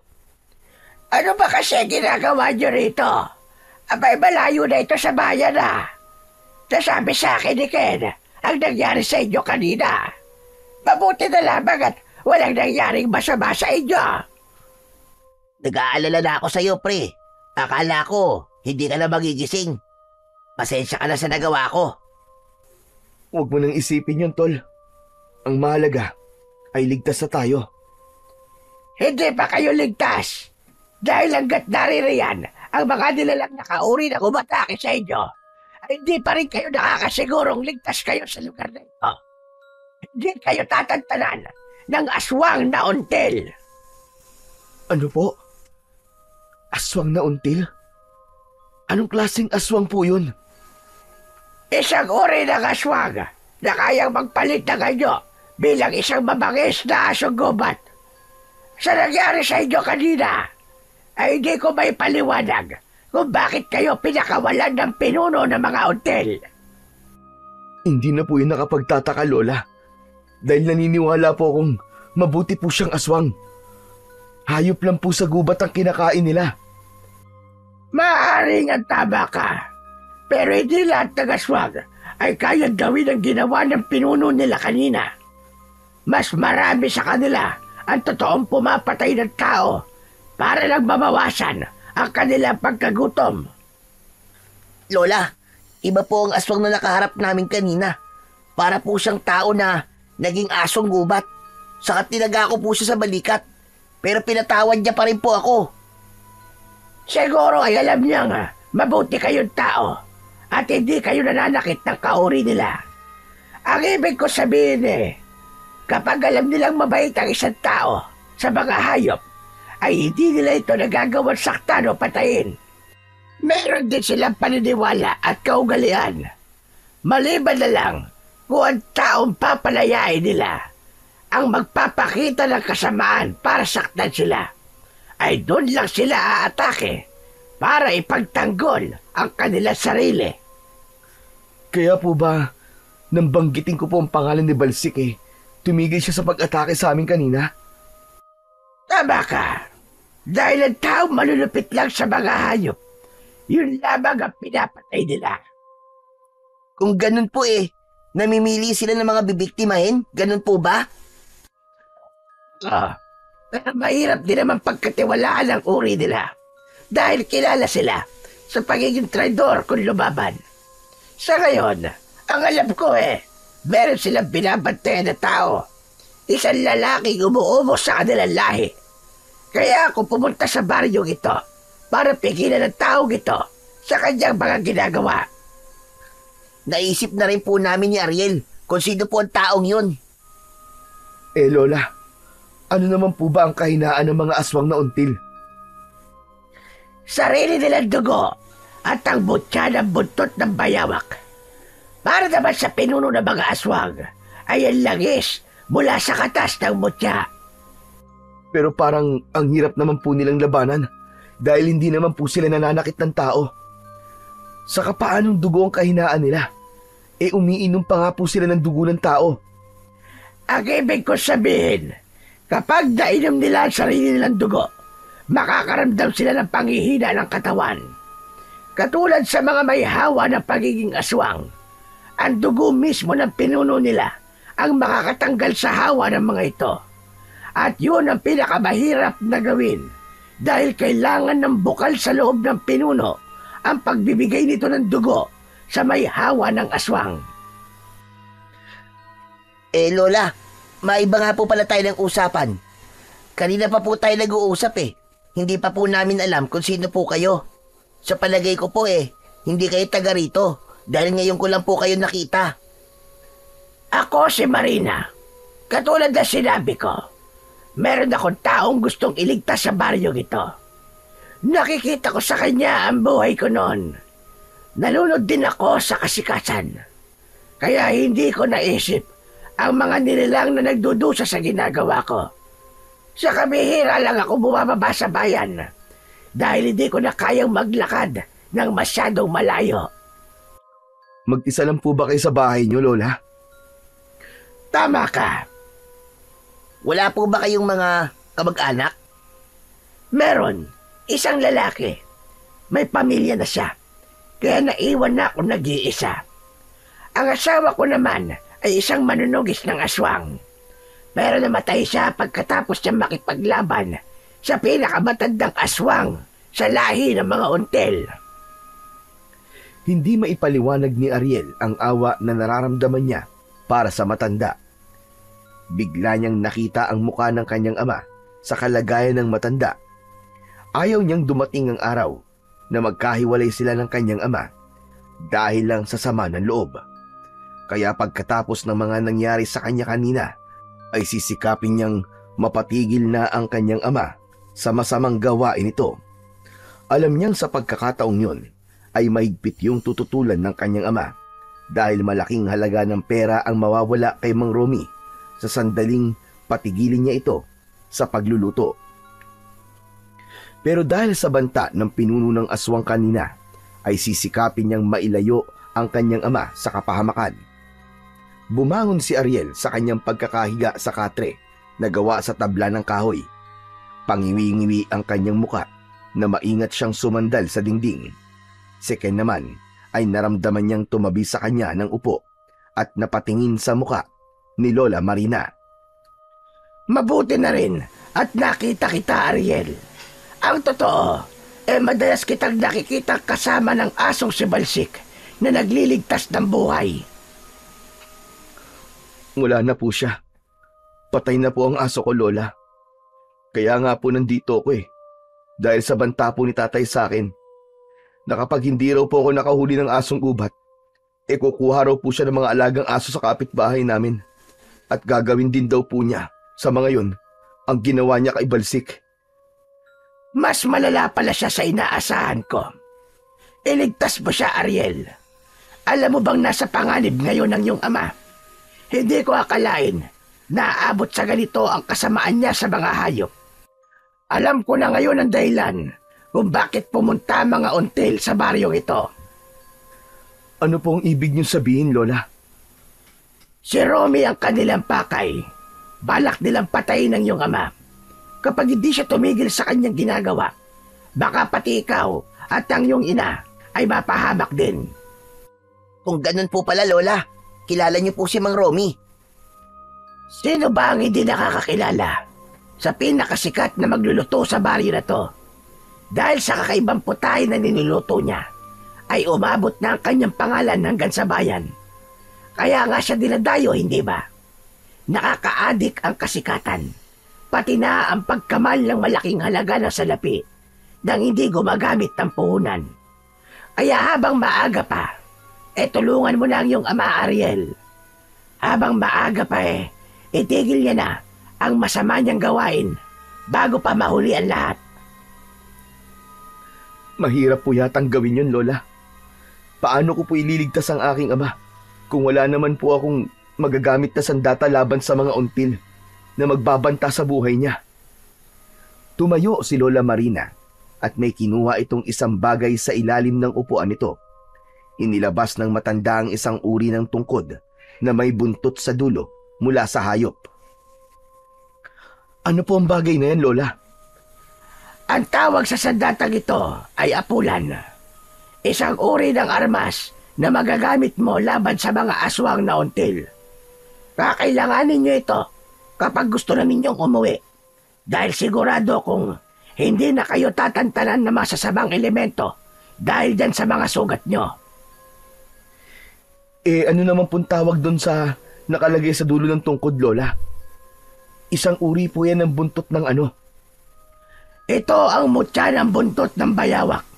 Ano ba kasi ginagawa niyo rito? Abay, malayo na ito sa bayan na. Nasabi sa akin ni Ken ang nangyari sa inyo kanina. Mabuti na lamang at walang nangyaring masama sa inyo. Nag-aalala na ako sa'yo, pre. Akala ko, hindi ka na magigising. Pasensya ka na sa nagawa ko. Huwag mo nang isipin yun, Tol. Ang mahalaga ay ligtas na tayo. Hindi pa kayo ligtas. Dahil hanggat naririyan ang mga nilalang nakauri na umatake sa inyo, ay hindi pa rin kayo nakakasigurong ligtas kayo sa lugar na ito. Hindi kayo tatantanan ng aswang na until. Ano po? Aswang na until? Anong klaseng aswang po yun? Isang uri ng aswang na kayang magpalit ng anyo bilang isang mabangis na asong gubat. Sa nangyari sa inyo kanina, ay hindi ko may paliwanag kung bakit kayo pinakawalan ng pinuno ng mga until. Hindi na po yun nakapagtataka, Lola. Dahil naniniwala po akong mabuti po siyang aswang. Hayop lang po sa gubat ang kinakain nila. Maaaring ang tama ka, pero hindi lahat ng aswang ay kayang gawin ang ginawa ng pinuno nila kanina. Mas marami sa kanila ang totoong pumapatay ng tao para lang mabawasan ang kanilang pagkagutom. Lola, iba po ang aswang na nakaharap namin kanina. Para po siyang tao na naging asong gubat. Saka tinaga ko po siya sa balikat. Pero pinatawad niya pa rin po ako. Siguro ay alam niya nga, mabuti kayong tao at hindi kayo nananakit ng kauri nila. Ang ibig ko sabihin kapag alam nilang mabait ang isang tao sa mga hayop, ay hindi nila ito nagagawang saktan o patayin. Meron din silang paniniwala at kaugalian. Maliban na lang kung ang taong papalayain nila ang magpapakita ng kasamaan para saktan sila, ay doon lang sila aatake para ipagtanggol ang kanilang sarili. Kaya po ba, nang banggitin ko po ang pangalan ni Balsik tumigil siya sa pag-atake sa amin kanina? Tama ka. Dahil ang tao malulupit lang sa mga hayop, yun lamang ang pinapatay nila. Kung ganun po namimili sila ng mga bibiktimahin? Ganun po ba? Pero mahirap din naman pagkatiwalaan ang uri nila dahil kilala sila sa pagiging traidor kung lumaban. Sa ngayon, ang alam ko meron silang binabantayan na tao. Isang lalaking umuubo sa kanilang lahi. Kaya ako pumunta sa baryong ito para pigilan ang taong ito sa kanyang mga ginagawa. Naisip na rin po namin ni Ariel kung sino po ang taong yun. Lola, ano naman po ba ang kahinaan ng mga aswang na until? Sarili nilang dugo at ang butya ng buntot ng bayawak. Para naman sa pinuno ng mga aswang ay ang langis mula sa katas ng butya. Pero parang ang hirap naman po nilang labanan dahil hindi naman po sila nananakit ng tao. Saka paanong dugo ang kahinaan nila? Umiinom pa nga po sila ng dugo ng tao. Ang ibig ko sabihin, kapag nainom nila ang sarili nilang dugo, makakaramdam sila ng panghihina ng katawan. Katulad sa mga may hawa ng pagiging aswang, ang dugo mismo ng pinuno nila ang makakatanggal sa hawa ng mga ito. At yun ang pinakamahirap na gawin dahil kailangan ng bukal sa loob ng pinuno ang pagbibigay nito ng dugo sa may hawa ng aswang. Lola, maiba nga po pala tayo ng usapan. Kanina pa po tayo nag-uusap Hindi pa po namin alam kung sino po kayo. Sa palagay ko po hindi kayo taga rito dahil ngayon ko lang po kayo nakita. Ako si Marina. Katulad na sinabi ko, meron akong taong gustong iligtas sa baryong ito. Nakikita ko sa kanya ang buhay ko noon. Nalunod din ako sa kasikasan. Kaya hindi ko naisip ang mga nilalang na nagdudusa sa ginagawa ko. Sa kabihira lang ako bumababa sa bayan dahil hindi ko na kayang maglakad ng masyadong malayo. Mag-isa lang po ba kayo sa bahay niyo, Lola? Tama ka. Wala po ba kayong mga kamag-anak? Meron. Isang lalaki. May pamilya na siya. Kaya naiwan na ako nag-iisa. Ang asawa ko naman ay isang manunugis ng aswang. Pero namatay siya pagkatapos niya makipaglaban sa pinakamatandang aswang sa lahi ng mga until. Hindi maipaliwanag ni Ariel ang awa na nararamdaman niya para sa matanda. Bigla niyang nakita ang mukha ng kanyang ama sa kalagayan ng matanda. Ayaw niyang dumating ang araw na magkahiwalay sila ng kanyang ama dahil lang sa sama ng loob. Kaya pagkatapos ng mga nangyari sa kanya kanina, ay sisikapin niyang mapatigil na ang kanyang ama sa masamang gawain ito. Alam niyang sa pagkakataong yun ay mahigpit yung tututulan ng kanyang ama dahil malaking halaga ng pera ang mawawala kay Mang Romy sa sandaling patigilin niya ito sa pagluluto. Pero dahil sa banta ng pinuno ng aswang kanina, ay sisikapin niyang mailayo ang kanyang ama sa kapahamakan. Bumangon si Ariel sa kanyang pagkakahiga sa katre na gawa sa tabla ng kahoy. Pangiwi-ngiwi ang kanyang muka na maingat siyang sumandal sa dingding. Si Ken naman ay naramdaman niyang tumabi sa kanya ng upo at napatingin sa muka ni Lola Marina. Mabuti na rin at nakita kita, Ariel. Ang totoo, madalas kitang nakikita kasama ng asong si Balsik na nagliligtas ng buhay. Wala na po siya. Patay na po ang aso ko, Lola. Kaya nga po nandito ako dahil sa banta po ni tatay sa akin na kapag hindi raw po ako nakahuli ng asong ubat, kukuha raw po siya ng mga alagang aso sa kapitbahay namin. At gagawin din daw po niya sa mga yun ang ginawa niya kay Balsik. Mas malala pala siya sa inaasahan ko. Iligtas mo siya, Ariel. Alam mo bang nasa panganib ngayon ng iyong ama? Hindi ko akalain na aabot sa ganito ang kasamaan niya sa mga hayop. Alam ko na ngayon ang dahilan kung bakit pumunta mga until sa baryong ito. Ano po ang ibig niyong sabihin, Lola? Si Romy ang kanilang pakay. Balak nilang patayin ang iyong ama. Kapag hindi siya tumigil sa kanyang ginagawa, baka pati ikaw at ang iyong ina ay mapahamak din. Kung ganun po pala, Lola, kilala niyo po si Mang Romy. Sino ba ang hindi nakakakilala sa pinakasikat na magluluto sa baryo na to? Dahil sa kakaibang putahe na niluluto niya, ay umabot na ang kanyang pangalan hanggang sa bayan. Kaya nga siya dinadayo, hindi ba? Nakakaadik ang kasikatan, pati na ang pagkamal ng malaking halaga ng salapi nang hindi gumagamit ng puhunan. Kaya habang maaga pa, tulungan mo na ang iyong ama Ariel. Habang maaga pa itigil niya na ang masama niyang gawain bago pa mahuli ang lahat. Mahirap po yatang gawin yun, Lola. Paano ko po ililigtas ang aking ama kung wala naman po akong magagamit na sandata laban sa mga until na magbabanta sa buhay niya? Tumayo si Lola Marina at may kinuha itong isang bagay sa ilalim ng upuan nito. Inilabas ng matanda ang isang uri ng tungkod na may buntot sa dulo mula sa hayop. Ano po ang bagay na yan, Lola? Ang tawag sa sandatang ito ay apulan. Isang uri ng armas na magagamit mo laban sa mga aswang na until. Kakailanganin niyo ito kapag gusto na ninyong umuwi. Dahil sigurado kung hindi na kayo tatantanan ng masasabang elemento dahil dyan sa mga sugat nyo. Ano naman pong tawag doon sa nakalagay sa dulo ng tungkod, Lola? Isang uri po yan ng buntot ng ano? Ito ang mutya ng buntot ng bayawak.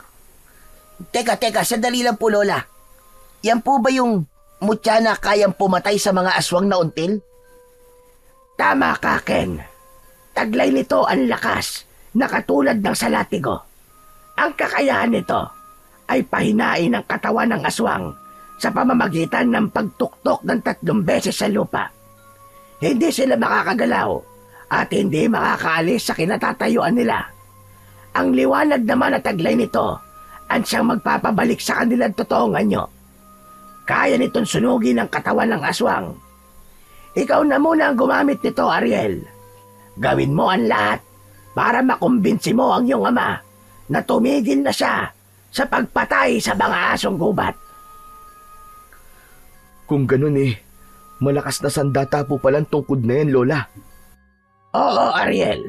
Teka, sandali lang po, Lola. Yan po ba yung mutya na kayang pumatay sa mga aswang na until? Tama ka, Ken. Taglay nito ang lakas na katulad ng sa latigo. Ang kakayahan nito ay pahinain ang katawan ng aswang sa pamamagitan ng pagtuktok ng 3 beses sa lupa. Hindi sila makakagalaw at hindi makakaalis sa kinatatayuan nila. Ang liwanag naman na taglay nito ang siyang magpapabalik sa kanilang totoong anyo. Kaya nitong sunugin ang katawan ng aswang. Ikaw na muna ang gumamit nito, Ariel. Gawin mo ang lahat para makumbinsi mo ang iyong ama na tumigil na siya sa pagpatay sa mga asong gubat. Kung ganun malakas na sandata po palang tungkod na yan, Lola. Oo, Ariel.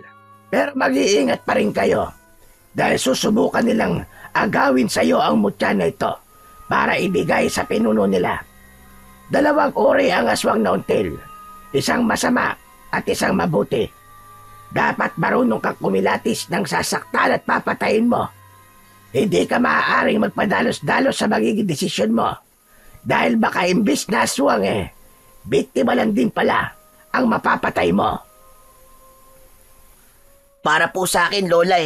Pero mag-iingat pa rin kayo dahil susubukan nilang agawin sa iyo ang mutya na ito para ibigay sa pinuno nila. 2 uri ang aswang na until, isang masama at isang mabuti. Dapat marunong kang kumilatis ng sasaktan at papatayin mo. Hindi ka maaaring magpadalos-dalos sa magiging desisyon mo dahil baka imbis na aswang biktima lang din pala ang mapapatay mo. Para po sa akin, Lola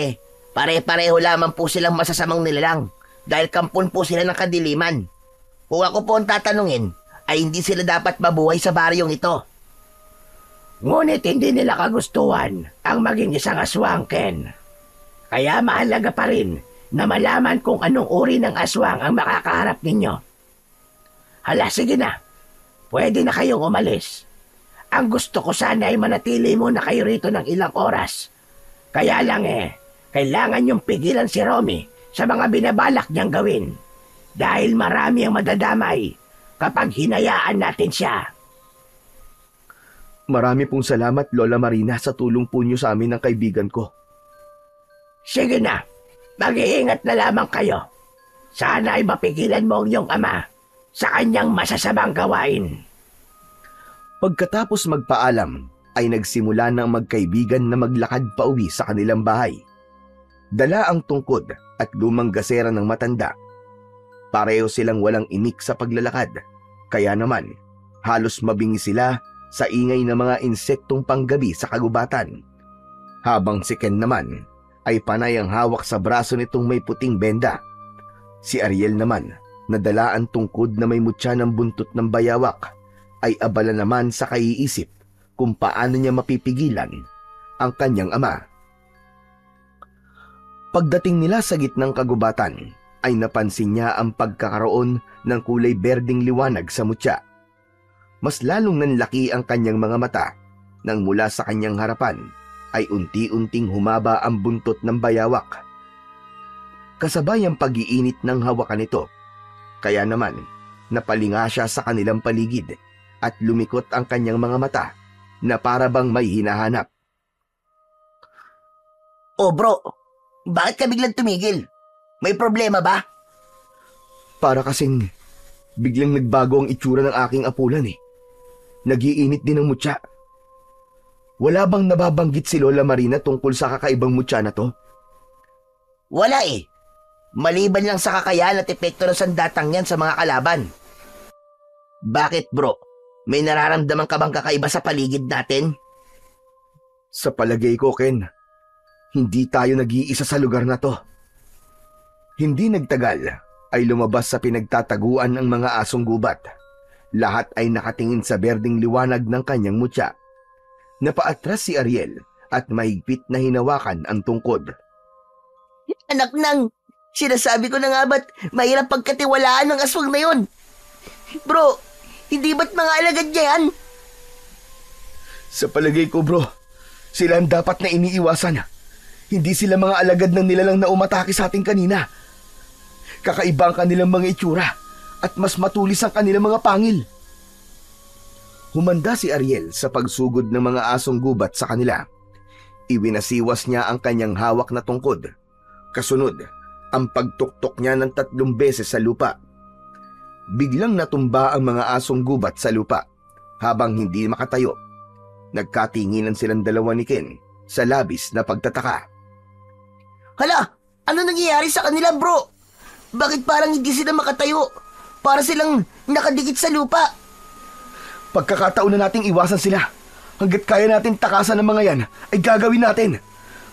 pare-pareho lamang po silang masasamang nilalang dahil kampon po sila ng kadiliman. Kung ako po ang tatanungin, ay hindi sila dapat mabuhay sa baryong ito. Ngunit hindi nila kagustuhan ang maging isang aswang, Ken. Kaya mahalaga pa rin na malaman kung anong uri ng aswang ang makakaharap ninyo. Hala, sige na. Pwede na kayong umalis. Ang gusto ko sana ay manatili muna kayo rito ng ilang oras. Kaya lang kailangan niyong pigilan si Romy sa mga binabalak niyang gawin. Dahil marami ang madadamay kapag hinayaan natin siya. Marami pong salamat, Lola Marina, sa tulong po niyo sa amin ng kaibigan ko. Sige na, mag-iingat na lamang kayo. Sana ay mapigilan mo ang iyong ama sa kanyang masasamang gawain. Pagkatapos magpaalam, ay nagsimula ng magkaibigan na maglakad pauwi sa kanilang bahay. Dala ang tungkod at lumang gasera ng matanda. Pareho silang walang imik sa paglalakad, kaya naman halos mabingi sila sa ingay ng mga insektong panggabi sa kagubatan. Habang si Ken naman ay panay ang hawak sa braso nitong may puting benda. Si Ariel naman, na dala ang tungkod na may mutya ng buntot ng bayawak, ay abala naman sa kaiisip kung paano niya mapipigilan ang kanyang ama. Pagdating nila sa gitnang kagubatan, ay napansin niya ang pagkakaroon ng kulay berdeng liwanag sa mutya. Mas lalong nanlaki ang kanyang mga mata nang mula sa kanyang harapan ay unti-unting humaba ang buntot ng bayawak. Kasabay ang pag-iinit ng hawakan nito, kaya naman napalinga siya sa kanilang paligid at lumikot ang kanyang mga mata na para bang may hinahanap. Oh bro, bakit ka biglang tumigil? May problema ba? Para kasing biglang nagbago ang itsura ng aking apulan eh. Nagiinit din ang mutya. Wala bang nababanggit si Lola Marina tungkol sa kakaibang mutya na to? Wala eh. Maliban lang sa kakayahan at epekto ng sandatang yan sa mga kalaban. Bakit bro? May nararamdaman ka bang kakaiba sa paligid natin? Sa palagay ko, Ken, hindi tayo nag-iisa sa lugar na to. Hindi nagtagal ay lumabas sa pinagtataguan ng mga asong gubat. Lahat ay nakatingin sa berdeng liwanag ng kanyang mutya. Napaatras si Ariel at mahigpit na hinawakan ang tungkod. Anak nang, sinasabi ko na nga ba't mahirap pagkatiwalaan ng aswang na yon? Bro, hindi ba't mga alagad niya yan? Sa palagay ko, bro, sila ang dapat na iniiwasan. Hindi sila mga alagad ng nilalang na umatake sa atin kanina. Kakaiba ang kanilang mga itsura at mas matulis ang kanilang mga pangil. Humanda si Ariel sa pagsugod ng mga asong gubat sa kanila. Iwinasiwas niya ang kanyang hawak na tungkod. Kasunod, ang pagtuktok niya ng 3 beses sa lupa. Biglang natumba ang mga asong gubat sa lupa habang hindi makatayo. Nagkatinginan silang dalawa ni Ken sa labis na pagtataka. Hala, ano nangyayari sa kanila bro? Bakit parang hindi sila makatayo? Para silang nakadikit sa lupa. Pagkakataon na nating iwasan sila. Hanggat kaya natin takasan ng mga yan, ay gagawin natin.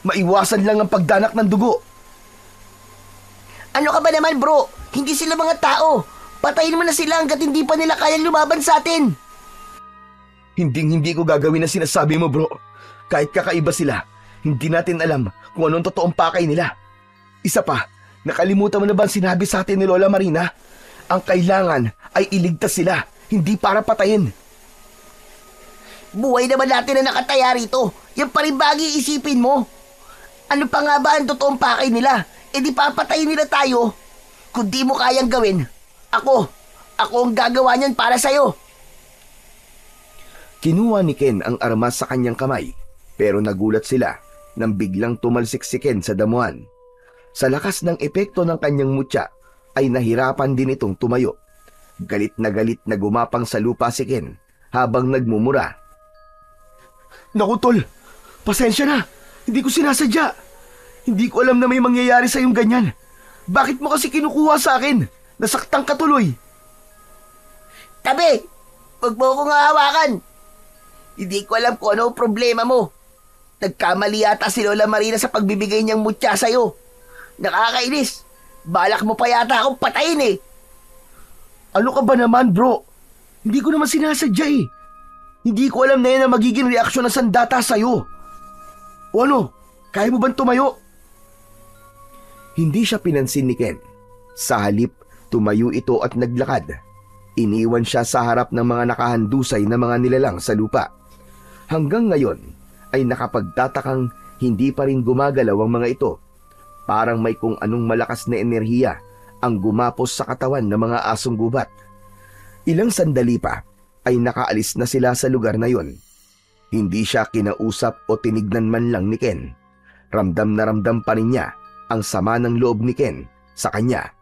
Maiwasan lang ang pagdanak ng dugo. Ano ka ba naman bro? Hindi sila mga tao. Patayin mo na sila hanggat hindi pa nila kayang lumaban sa atin. Hindi ko gagawin ang sinasabi mo, bro. Kahit kakaiba sila, hindi natin alam kung anong totoong pakay nila. Isa pa, nakalimutan mo na ba ang sinabi sa atin ni Lola Marina? Ang kailangan ay iligtas sila, hindi para patayin. Buhay naman natin na nakataya rito. Yan pa rin bagay isipin mo. Ano pa nga ba ang totoong pakay nila? E di papatayin nila tayo. Kung di mo kayang gawin, ako ang gagawa niyan para sa'yo. Kinuha ni Ken ang armas sa kanyang kamay, pero nagulat sila nang biglang tumalsik si Ken sa damuhan. Sa lakas ng epekto ng kanyang mutya, ay nahirapan din itong tumayo. Galit na gumapang sa lupa si Ken habang nagmumura. Naku tol, pasensya na, hindi ko sinasadya. Hindi ko alam na may mangyayari sa iyong ganyan. Bakit mo kasi kinukuha sa akin? Nasaktan ka tuloy. Tabi, huwag mo akong hahawakan. Hindi ko alam kung ano ang problema mo. Nagkamali yata si Lola Marina sa pagbibigay niyang mutya sa'yo. Nakakainis. Balak mo pa yata akong patayin eh. Ano ka ba naman bro? Hindi ko naman sinasadya eh. Hindi ko alam na yan ang magiging reaksyon ng sandata sa'yo. O ano, kaya mo bang tumayo? Hindi siya pinansin ni Ken. Sa halip, tumayo ito at naglakad. Iniwan siya sa harap ng mga nakahandusay na mga nilalang sa lupa. Hanggang ngayon ay nakapagtatakang hindi pa rin gumagalaw ang mga ito. Parang may kung anong malakas na enerhiya ang gumapos sa katawan ng mga asong gubat. Ilang sandali pa ay nakaalis na sila sa lugar na yon. Hindi siya kinausap o tinignan man lang ni Ken. Ramdam na ramdam pa rin niya ang sama ng loob ni Ken sa kanya.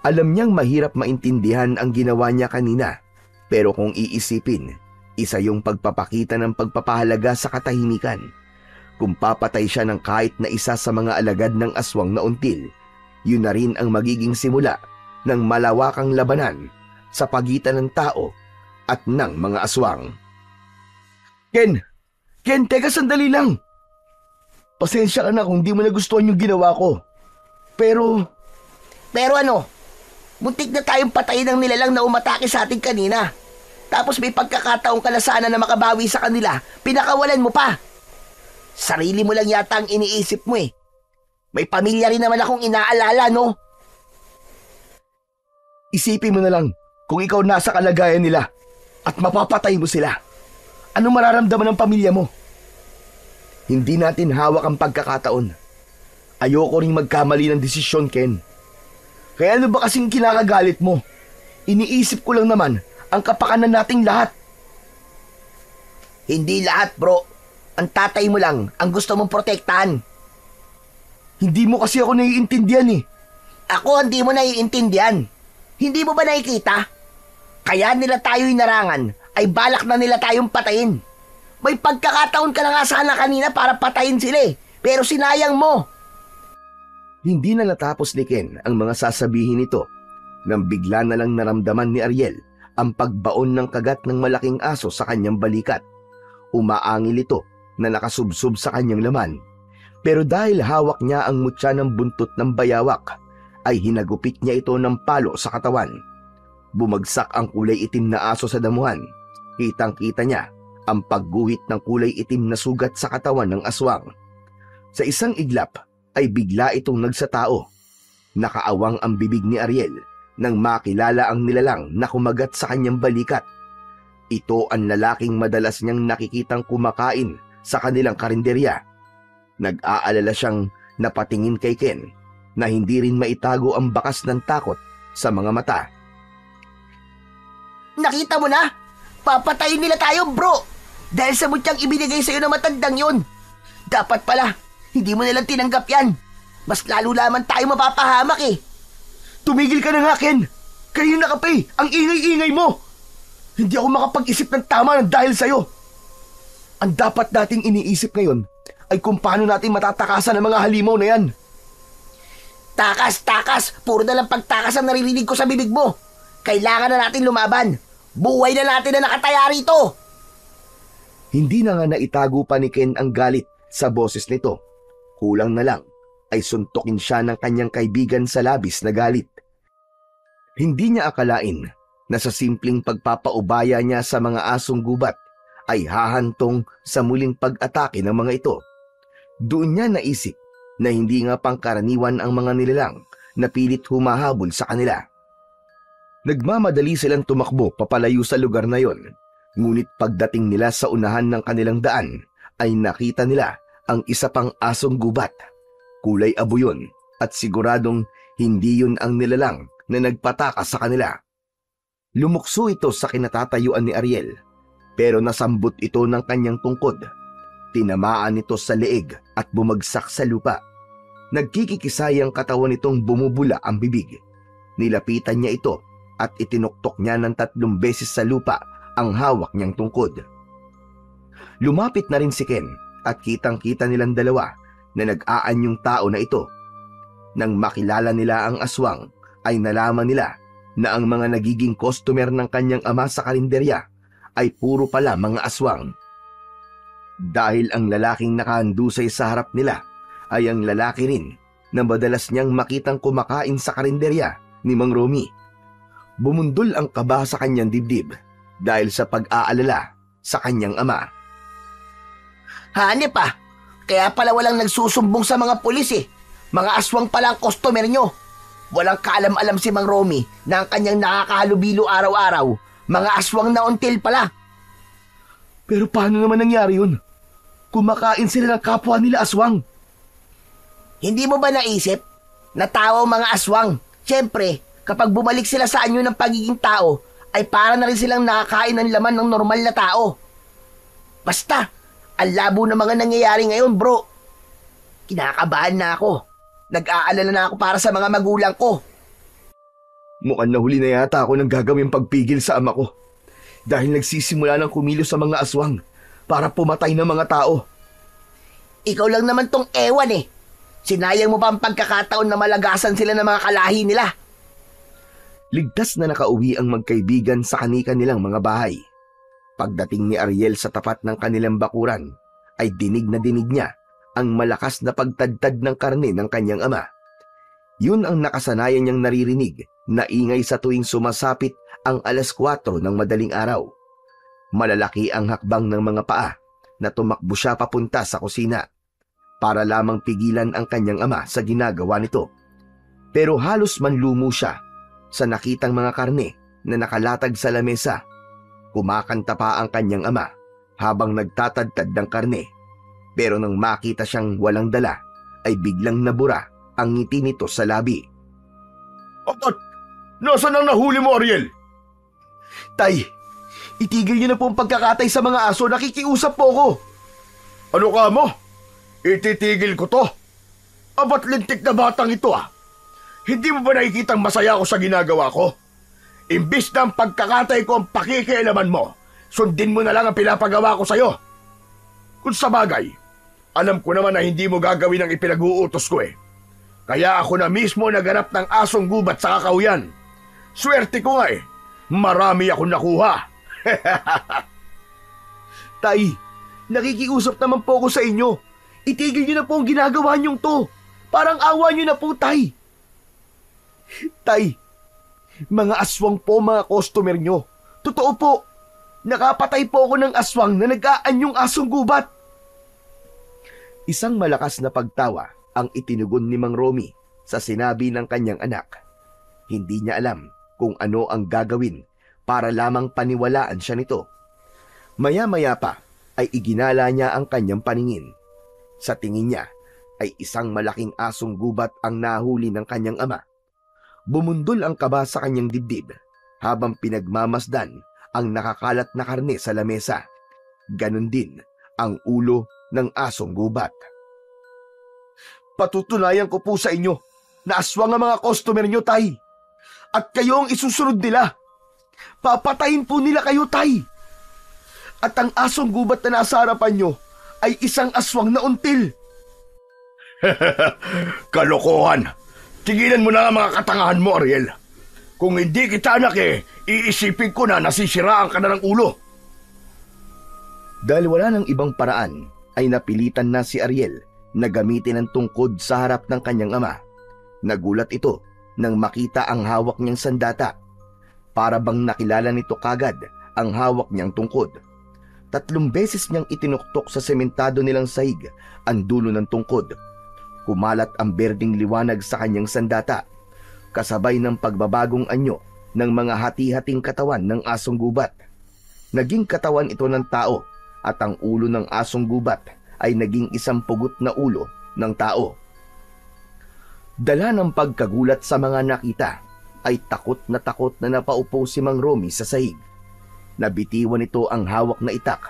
Alam niyang mahirap maintindihan ang ginawa niya kanina, pero kung iisipin, isa yung pagpapakita ng pagpapahalaga sa katahimikan. Kung papatay siya ng kahit na isa sa mga alagad ng aswang na until, yun na rin ang magiging simula ng malawakang labanan sa pagitan ng tao at ng mga aswang. Ken, teka sandali lang. Pasensya ka na kung di mo nagustuhan yung ginawa ko. Pero ano? Muntik na tayong patayin ng nilalang na umatake sa atin kanina. Tapos may pagkakataong ka na sana na makabawi sa kanila, pinakawalan mo pa. Sarili mo lang yata ang iniisip mo eh. May pamilya rin naman akong inaalala, no? Isipin mo na lang kung ikaw nasa kalagayan nila at mapapatay mo sila. Ano mararamdaman ng pamilya mo? Hindi natin hawak ang pagkakataon. Ayoko ring magkamali ng desisyon, Ken. Kaya ano ba kasing kinakagalit mo? Iniisip ko lang naman ang kapakanan nating lahat. Hindi lahat, bro. Ang tatay mo lang ang gusto mong protektahan. Hindi mo kasi ako naiintindihan eh. Ako hindi mo naiintindihan. Hindi mo ba nakikita? Kaya nila tayo inarangan ay balak na nila tayong patayin. May pagkakataon ka na nga sana kanina para patayin sila eh. Pero sinayang mo. Hindi na natapos ni Ken ang mga sasabihin nito nang bigla na lang naramdaman ni Ariel ang pagbaon ng kagat ng malaking aso sa kanyang balikat. Umaangil ito na nakasubsob sa kanyang laman. Pero dahil hawak niya ang mutya ng buntot ng bayawak, ay hinagupit niya ito ng palo sa katawan. Bumagsak ang kulay itim na aso sa damuhan. Kitang-kita niya ang pagguhit ng kulay itim na sugat sa katawan ng aswang. Sa isang iglap ay bigla itong nagsatao. Nakaawang ang bibig ni Ariel nang makilala ang nilalang na kumagat sa kanyang balikat. Ito ang lalaking madalas niyang nakikitang kumakain sa kanilang karinderya. Nag-aalala siyang napatingin kay Ken na hindi rin maitago ang bakas ng takot sa mga mata. Nakita mo na? Papatayin nila tayo, bro. Dahil sa mutyang ibinigay sa'yo ng matandang yun. Dapat pala, hindi mo nilang tinanggap yan. Mas lalo lamang tayo mapapahamak eh. Tumigil ka na nga, Ken! Kayo na kape! Ang ingay-ingay mo! Hindi ako makapag-isip ng tama ng dahil sa'yo. Ang dapat nating iniisip ngayon ay kung paano natin matatakasan ang mga halimaw na yan. Takas! Puro na lang pagtakas ang naririnig ko sa bibig mo. Kailangan na natin lumaban. Buhay na natin na nakataya rito. Hindi na nga naitago pa ni Ken ang galit sa boses nito. Kulang na lang ay suntukin siya ng kanyang kaibigan sa labis na galit. Hindi niya akalain na sa simpleng pagpapaubaya niya sa mga asong gubat ay hahantong sa muling pag-atake ng mga ito. Doon niya naisip na hindi nga pangkaraniwan ang mga nilalang na pilit humahabol sa kanila. Nagmamadali silang tumakbo papalayo sa lugar na yon, ngunit pagdating nila sa unahan ng kanilang daan ay nakita nila ang isa pang asong gubat. Kulay abo yun at siguradong hindi yun ang nilalang na nagpatakas sa kanila. Lumukso ito sa kinatatayuan ni Ariel, pero nasambot ito ng kanyang tungkod. Tinamaan ito sa leeg at bumagsak sa lupa. Nagkikikisay ang katawan nitong bumubula ang bibig. Nilapitan niya ito at itinuktok niya ng 3 beses sa lupa ang hawak niyang tungkod. Lumapit na rin si Ken at kitang-kita nilang dalawa na nag-aanyong tao na ito. Nang makilala nila ang aswang, ay nalaman nila na ang mga nagiging customer ng kanyang ama sa karinderya ay puro pala mga aswang. Dahil ang lalaking nakahandusay sa harap nila ay ang lalaki rin na madalas niyang makitang kumakain sa karinderya ni Mang Romy. Bumundol ang kaba sa kanyang dibdib dahil sa pag-aalala sa kanyang ama. Hanep ah, kaya pala walang nagsusumbong sa mga pulis eh. Mga aswang pala ang customer nyo. Walang kaalam-alam si Mang Romy na ang kanyang nakakahalubilo araw-araw. Mga aswang na until pala. Pero paano naman nangyari yun? Kumakain sila ng kapwa nila aswang. Hindi mo ba naisip na tao ang mga aswang? Siyempre, kapag bumalik sila sa anyo ng pagiging tao, ay para na rin silang nakakain ng laman ng normal na tao. Basta, ang labo ng mga nangyayari ngayon, bro. Kinakabahan na ako. Nag-aalala na ako para sa mga magulang ko. Mukhang nahuli na yata ako ng gagawing pagpigil sa ama ko. Dahil nagsisimula ng kumilos sa mga aswang para pumatay ng mga tao. Ikaw lang naman tong ewan eh. Sinayang mo pa ang pagkakataon na malagasan sila ng mga kalahi nila. Ligtas na nakauwi ang magkaibigan sa kani-kanilang mga bahay. Pagdating ni Ariel sa tapat ng kanilang bakuran, ay dinig na dinig niya ang malakas na pagtadtad ng karne ng kanyang ama. Yun ang nakasanayan niyang naririnig na ingay sa tuwing sumasapit ang 4:00 ng madaling araw. Malalaki ang hakbang ng mga paa na tumakbo siya papunta sa kusina para lamang pigilan ang kanyang ama sa ginagawa nito. Pero halos manlumo siya sa nakitang mga karne na nakalatag sa lamesa. Kumakanta pa ang kanyang ama habang nagtatadtad ng karne. Pero nang makita siyang walang dala, ay biglang nabura ang ngiti nito sa labi. At nasaan ang nahuli mo, Ariel? Tay, itigil niyo na po ang pagkakatay sa mga aso. Nakikiusap po ako. Ano ka mo? Ititigil ko to. Abat lintik na batang ito ah. Hindi mo ba nakikitang masaya ako sa ginagawa ko? Imbis na ang pagkakatay ko ang pakikialaman mo, sundin mo na lang ang pinapagawa ko sa'yo. Kung sa bagay, alam ko naman na hindi mo gagawin ang ipinag-uutos ko eh. Kaya ako na mismo naganap ng asong gubat sa kakauyan. Swerte ko nga eh. Marami akong nakuha. Tay, nakikiusap naman po ako sa inyo. Itigil niyo na po ang ginagawa niyong to. Parang awa niyo na po, Tay. Tay, mga aswang po mga customer niyo. Totoo po, nakapatay po ako ng aswang na nag-aanyong asong gubat. Isang malakas na pagtawa ang itinugon ni Mang Romy sa sinabi ng kanyang anak. Hindi niya alam kung ano ang gagawin para lamang paniwalaan siya nito. Maya-maya pa ay iginala niya ang kanyang paningin. Sa tingin niya ay isang malaking asong gubat ang nahuli ng kanyang ama. Bumundol ang kaba sa kanyang dibdib habang pinagmamasdan ang nakakalat na karne sa lamesa. Ganon din ang ulo ng asong gubat. Patutunayan ko po sa inyo na aswang ang mga customer nyo, Tay. At kayo ang isusunod nila. Papatayin po nila kayo, Tay. At ang asong gubat na nasa harapan nyo ay isang aswang na until. Kalokohan! Tigilan mo na ang mga katangahan mo, Ariel. Kung hindi kita anak iisipin ko na nasisiraan ka na ng ulo. Dahil wala ng ibang paraan, ay napilitan na si Ariel na gamitin ang tungkod sa harap ng kanyang ama. Nagulat ito nang makita ang hawak niyang sandata. Para bang nakilala nito kagad ang hawak niyang tungkod. 3 beses niyang itinuktok sa sementado nilang sahig ang dulo ng tungkod. Kumalat ang berdeng liwanag sa kanyang sandata, kasabay ng pagbabagong anyo ng mga hati-hating katawan ng asong gubat. Naging katawan ito ng tao at ang ulo ng asong gubat ay naging isang pugot na ulo ng tao. Dala ng pagkagulat sa mga nakita, ay takot na napaupo si Mang Romy sa sahig. Nabitiwan nito ang hawak na itak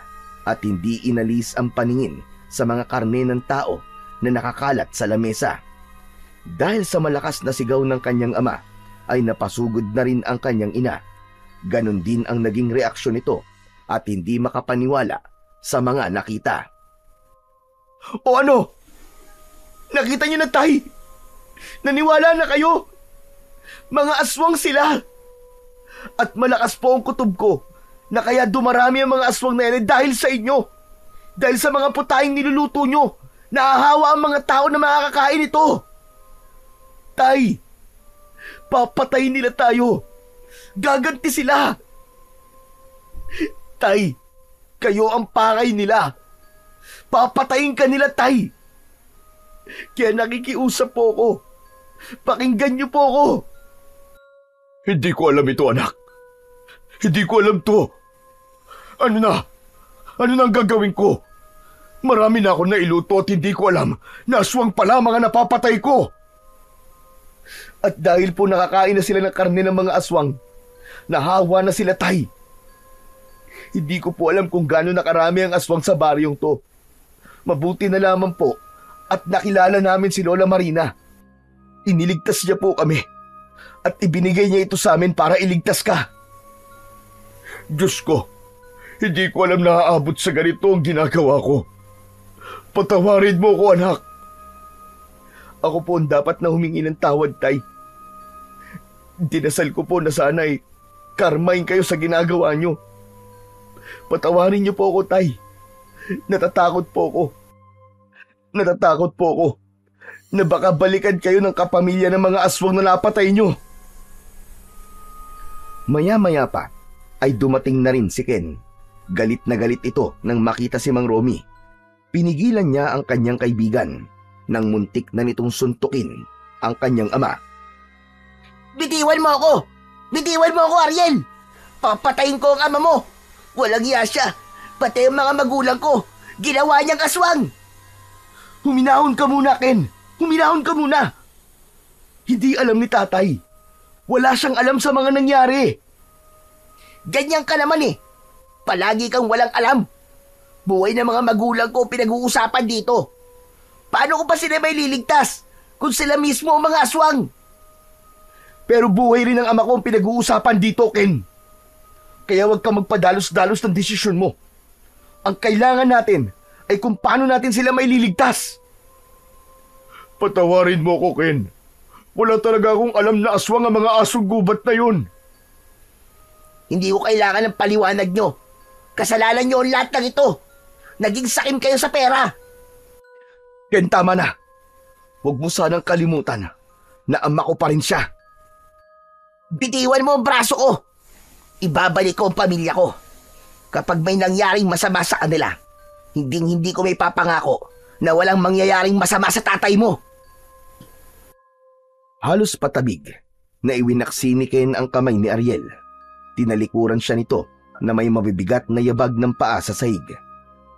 at hindi inalis ang paningin sa mga karne ng tao na nakakalat sa lamesa. Dahil sa malakas na sigaw ng kanyang ama, ay napasugod na rin ang kanyang ina. Ganon din ang naging reaksyon nito at hindi makapaniwala sa mga nakita. O ano? Nakita niyo na, Tay? Naniwala na kayo? Mga aswang sila! At malakas po ang kutob ko na kaya dumarami ang mga aswang na yan dahil sa inyo. Dahil sa mga putaing niluluto nyo, nahahawa ang mga tao na makakakain ito. Tay, papatayin nila tayo. Gaganti sila. Tay, kayo ang pakay nila. Papatayin ka nila, Tay. Kaya nakikiusap po ako. Pakinggan niyo po ako. Hindi ko alam ito, anak. Hindi ko alam to. Ano na? Ano na ang gagawin ko? Marami na ako nailuto at hindi ko alam na aswang pala mga napapatay ko. At dahil po nakakain na sila ng karne ng mga aswang, nahawa na sila, Tay. Hindi ko po alam kung gaano nakarami ang aswang sa baryong to. Mabuti na lamang po at nakilala namin si Lola Marina. Iniligtas niya po kami at ibinigay niya ito sa amin para iligtas ka. Diyos ko, hindi ko alam na aabot sa ganito ang ginagawa ko. Patawarin mo ko, anak. Ako po ang dapat na humingi ng tawad, Tay. Dinasal ko po na sana'y karmain kayo sa ginagawa niyo. Patawarin niyo po ako, Tay. Natatakot po ako. Natatakot po ako na baka balikan kayo ng kapamilya ng mga aswang na napatay niyo. Maya-maya pa ay dumating na rin si Ken. Galit na galit ito nang makita si Mang Romy. Pinigilan niya ang kanyang kaibigan nang muntik na nitong suntukin ang kanyang ama. Bitiwan mo ako! Bitiwan mo ako, Ariel! Papatayin ko ang ama mo! Walang iya siya! Pati ang mga magulang ko! Ginawa niyang aswang! Huminahon ka muna, Ken! Huminahon ka muna! Hindi alam ni tatay. Wala siyang alam sa mga nangyari. Ganyan ka naman eh! Palagi kang walang alam! Buhay ng mga magulang ko pinag-uusapan dito! Paano ko pa sila may liligtas kung sila mismo ang mga aswang? Pero buhay rin ng ama ko ang pinag-uusapan dito, Ken. Kaya huwag kang magpadalos-dalos ng desisyon mo. Ang kailangan natin ay kung paano natin sila may liligtas. Patawarin mo ko, Ken. Wala talaga akong alam na aswang ang mga asong gubat na yun. Hindi ko kailangan ng paliwanag nyo. Kasalanan nyo ang lahat ng ito. Naging sakim kayo sa pera. Ken, tama na. Huwag mo sanang kalimutan na ama ko pa rin siya. Bitiwan mo ang braso ko. Ibabalik ko ang pamilya ko. Kapag may nangyaring masama sa kanila, hindi ko may papangako na walang mangyayaring masama sa tatay mo. Halos patabig na iwinaksi ni Ken ang kamay ni Ariel. Tinalikuran siya nito na may mabibigat na yabag ng paa sa sahig.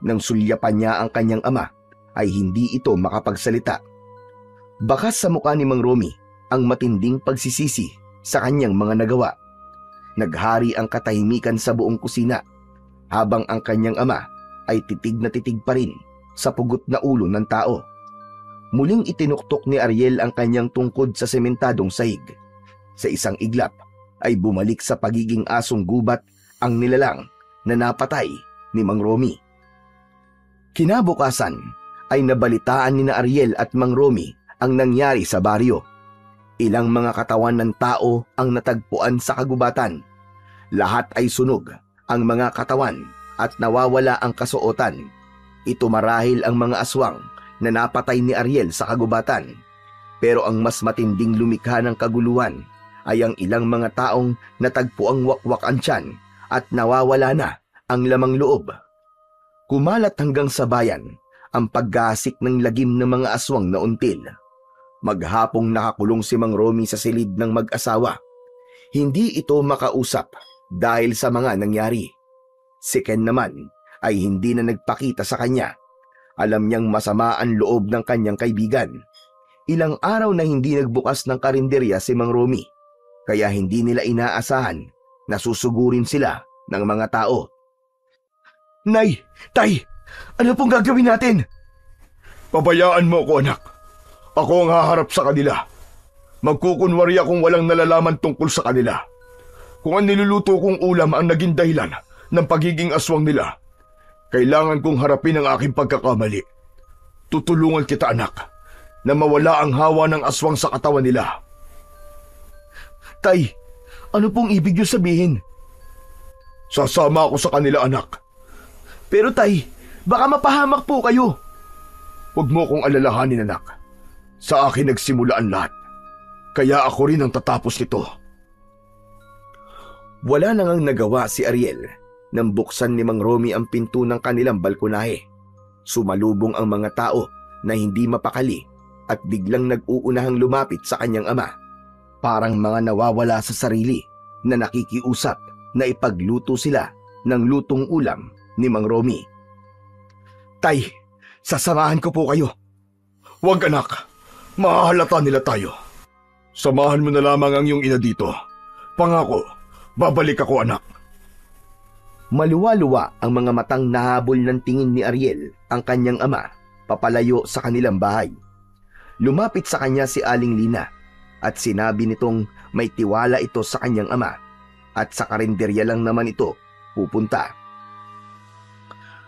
Nang sulyapan niya ang kanyang ama, ay hindi ito makapagsalita. Bakas sa mukha ni Mang Romy ang matinding pagsisisi sa kanyang mga nagawa. Naghari ang katahimikan sa buong kusina, habang ang kanyang ama ay titig na titig pa rin sa pugot na ulo ng tao. Muling itinuktok ni Ariel ang kanyang tungkod sa sementadong sahig. Sa isang iglap ay bumalik sa pagiging asong gubat ang nilalang na napatay ni Mang Romy. Kinabukasan ay nabalitaan ni na Ariel at Mang Romy ang nangyari sa baryo. Ilang mga katawan ng tao ang natagpuan sa kagubatan. Lahat ay sunog ang mga katawan at nawawala ang kasuotan. Ito marahil ang mga aswang na napatay ni Ariel sa kagubatan. Pero ang mas matinding lumikha ng kaguluhan ay ang ilang mga taong natagpuang wakwak ang tiyan at nawawala na ang lamang loob. Kumalat hanggang sa bayan ang paggasik ng lagim ng mga aswang na until. Maghapong nakakulong si Mang Romy sa silid ng mag-asawa. Hindi ito makausap dahil sa mga nangyari. Si Ken naman ay hindi na nagpakita sa kanya. Alam niyang masama ang loob ng kanyang kaibigan. Ilang araw na hindi nagbukas ng karinderya si Mang Romy, kaya hindi nila inaasahan na susugurin sila ng mga tao. Nay! Tay! Ano pong gagawin natin? Pabayaan mo ko, anak. Ako ang haharap sa kanila. Magkukunwari akong walang nalalaman tungkol sa kanila. Kung ang niluluto kong ulam ang naging dahilan ng pagiging aswang nila, kailangan kong harapin ang aking pagkakamali. Tutulungan kita, anak, na mawala ang hawa ng aswang sa katawan nila. Tay, ano pong ibig niyo sabihin? Sasama ako sa kanila, anak. Pero tay, baka mapahamak po kayo. Huwag mo kong alalahanin, anak. Sa akin nagsimula ang lahat. Kaya ako rin ang tatapos nito. Wala nang nagawa si Ariel nang buksan ni Mang Romy ang pinto ng kanilang balkonahe. Sumalubong ang mga tao na hindi mapakali at biglang nag-uunahang lumapit sa kanyang ama. Parang mga nawawala sa sarili na nakikiusap na ipagluto sila ng lutong ulam ni Mang Romy. Tay, sasamahan ko po kayo. Huwag, anak. Mahahalata nila tayo. Samahan mo na lamang ang iyong ina dito. Pangako, babalik ako, anak. Maluwa-luwa ang mga matang nahabol ng tingin ni Ariel ang kanyang ama papalayo sa kanilang bahay. Lumapit sa kanya si Aling Lina at sinabi nitong may tiwala ito sa kanyang ama at sa karinderya lang naman ito pupunta.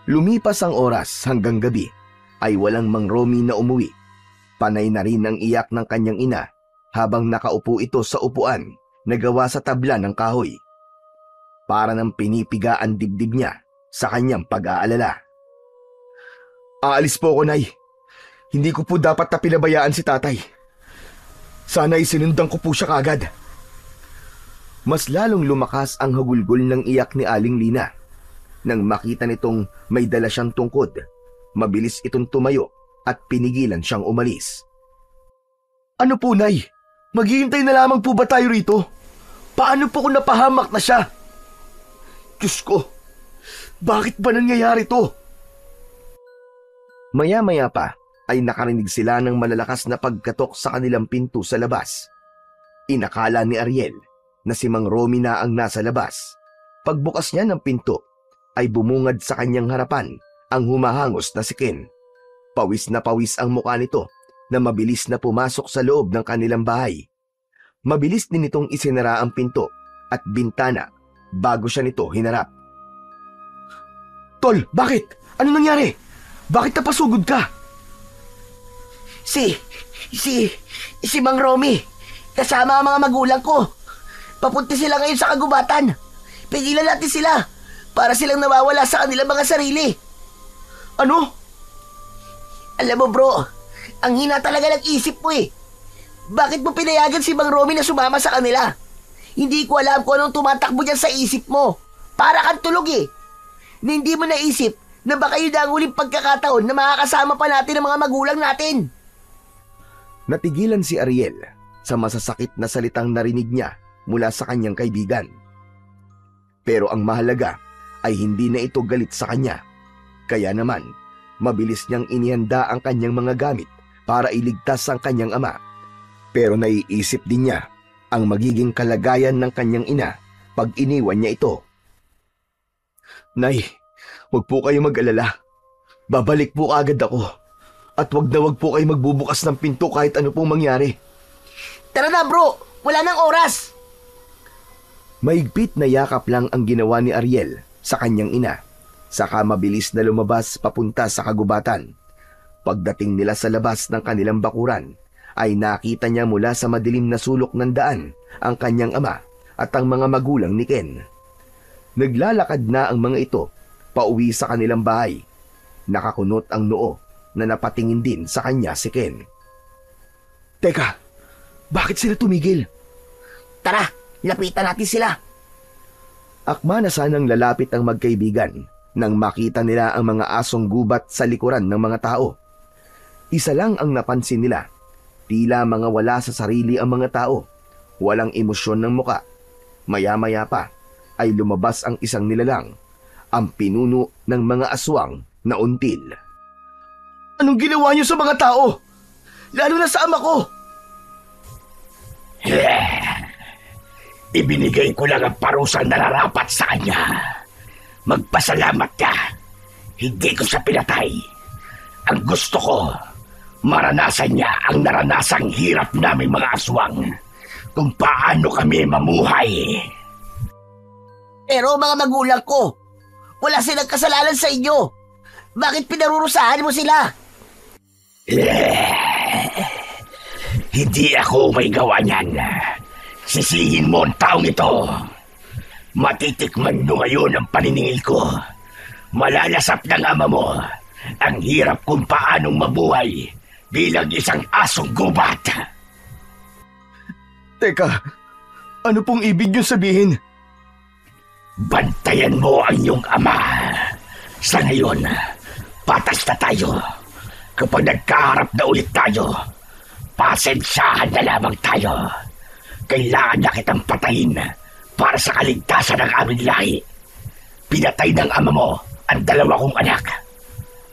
Lumipas ang oras hanggang gabi ay walang Mang Romy na umuwi. Panay na rin ang iyak ng kanyang ina habang nakaupo ito sa upuan na gawa sa tabla ng kahoy. Para nang pinipiga ang dibdib niya sa kanyang pag-aalala. Aalis po ako, Nay. Hindi ko po dapat na pinabayaan si tatay. Sana'y sinundan ko po siya kaagad. Mas lalong lumakas ang hagulgol ng iyak ni Aling Lina. Nang makita nitong may dala siyang tungkod, mabilis itong tumayo at pinigilan siyang umalis. Ano po, Nay? Maghihintay na lamang po ba tayo rito? Paano po kung napahamak na siya? Diyos ko, bakit ba nangyayari to? Maya-maya pa ay nakarinig sila ng malalakas na pagkatok sa kanilang pinto sa labas. Inakala ni Ariel na si Mang Romy na ang nasa labas. Pagbukas niya ng pinto ay bumungad sa kanyang harapan ang humahangos na si Ken. Pawis na pawis ang mukha nito na mabilis na pumasok sa loob ng kanilang bahay. Mabilis din itong isinara ang pinto at bintana bago siya nito hinarap. Tol, bakit? Ano nangyari? Bakit napasugod ka? Si Mang Romy, kasama ang mga magulang ko. Papunta sila ngayon sa kagubatan. Pigilan natin sila para silang nawawala sa kanilang mga sarili. Ano? Alam mo bro, ang hina talaga ng isip mo eh. Bakit mo pinayagan si Mang Romy na sumama sa kanila? Hindi ko alam kung anong tumatakbo dyan sa isip mo. Para kang tulog eh. Na hindi mo naisip na baka yun ang huling pagkakataon na makakasama pa natin ang mga magulang natin. Natigilan si Ariel sa masasakit na salitang narinig niya mula sa kanyang kaibigan. Pero ang mahalaga ay hindi na ito galit sa kanya. Kaya naman, mabilis niyang inihanda ang kanyang mga gamit para iligtas ang kanyang ama. Pero naiisip din niya ang magiging kalagayan ng kanyang ina pag iniwan niya ito. Nay, huwag po kayo mag-alala. Babalik po agad ako. At wag po kayo magbubukas ng pinto kahit ano pong mangyari. Tara na bro, wala nang oras. Mahigpit na yakap lang ang ginawa ni Ariel sa kanyang ina. Saka mabilis na lumabas papunta sa kagubatan. Pagdating nila sa labas ng kanilang bakuran, ay nakita niya mula sa madilim na sulok ng daan ang kanyang ama at ang mga magulang ni Ken. Naglalakad na ang mga ito pauwi sa kanilang bahay. Nakakunot ang noo na napatingin din sa kanya si Ken. Teka, bakit sila tumigil? Tara, lapitan natin sila. Akma na sanang lalapit ang magkaibigan nang makita nila ang mga asong gubat sa likuran ng mga tao. Isa lang ang napansin nila. Tila mga wala sa sarili ang mga tao. Walang emosyon ng muka. Maya-maya pa ay lumabas ang isang nilalang, ang pinuno ng mga aswang na until. Anong ginawa niyo sa mga tao? Lalo na sa ama ko! Ibinigay ko lang ang parusang nararapat sa kanya. Magpasalamat ka. Hindi ko siya pinatay. Ang gusto ko, maranasan niya ang naranasang hirap naming mga aswang. Kung paano kami mamuhay. Pero mga magulang ko, wala silang kasalanan sa inyo. Bakit pinarurusahan mo sila? Hindi ako may gawa niyan. Sisihin mo ang taong ito. Matitikman mo ngayon ang paniningil ko. Malalasap ng ama mo ang hirap kung paanong mabuhay bilang isang asong gubat. Teka, ano pong ibig niyo sabihin? Bantayan mo ang iyong ama. Sa ngayon, patas na tayo. Kapag nagkaharap na ulit tayo, pasensyahan na lamang tayo. Kailangan na kitang patayin para sa kaligtasan ng aming lahi. Pinatay ng ama mo ang dalawa kong anak.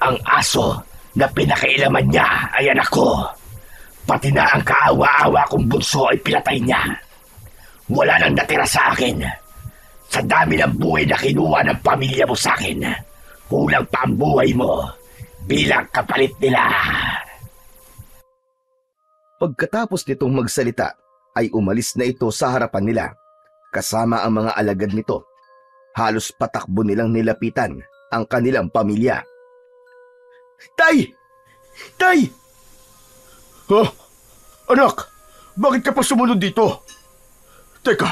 Ang aso na pinakailaman niya ay anak ko. Pati na ang kaawa-awa kong bunso ay pinatay niya. Wala nang natira sa akin. Sa dami ng buhay na kinuha ng pamilya mo sa akin, kulang pa ang buhay mo bilang kapalit nila. Pagkatapos nitong magsalita, ay umalis na ito sa harapan nila, kasama ang mga alagad nito. Halos patakbo nilang nilapitan ang kanilang pamilya. Tay! Tay! Huh? Anak, bakit ka pa sumunod dito? Teka,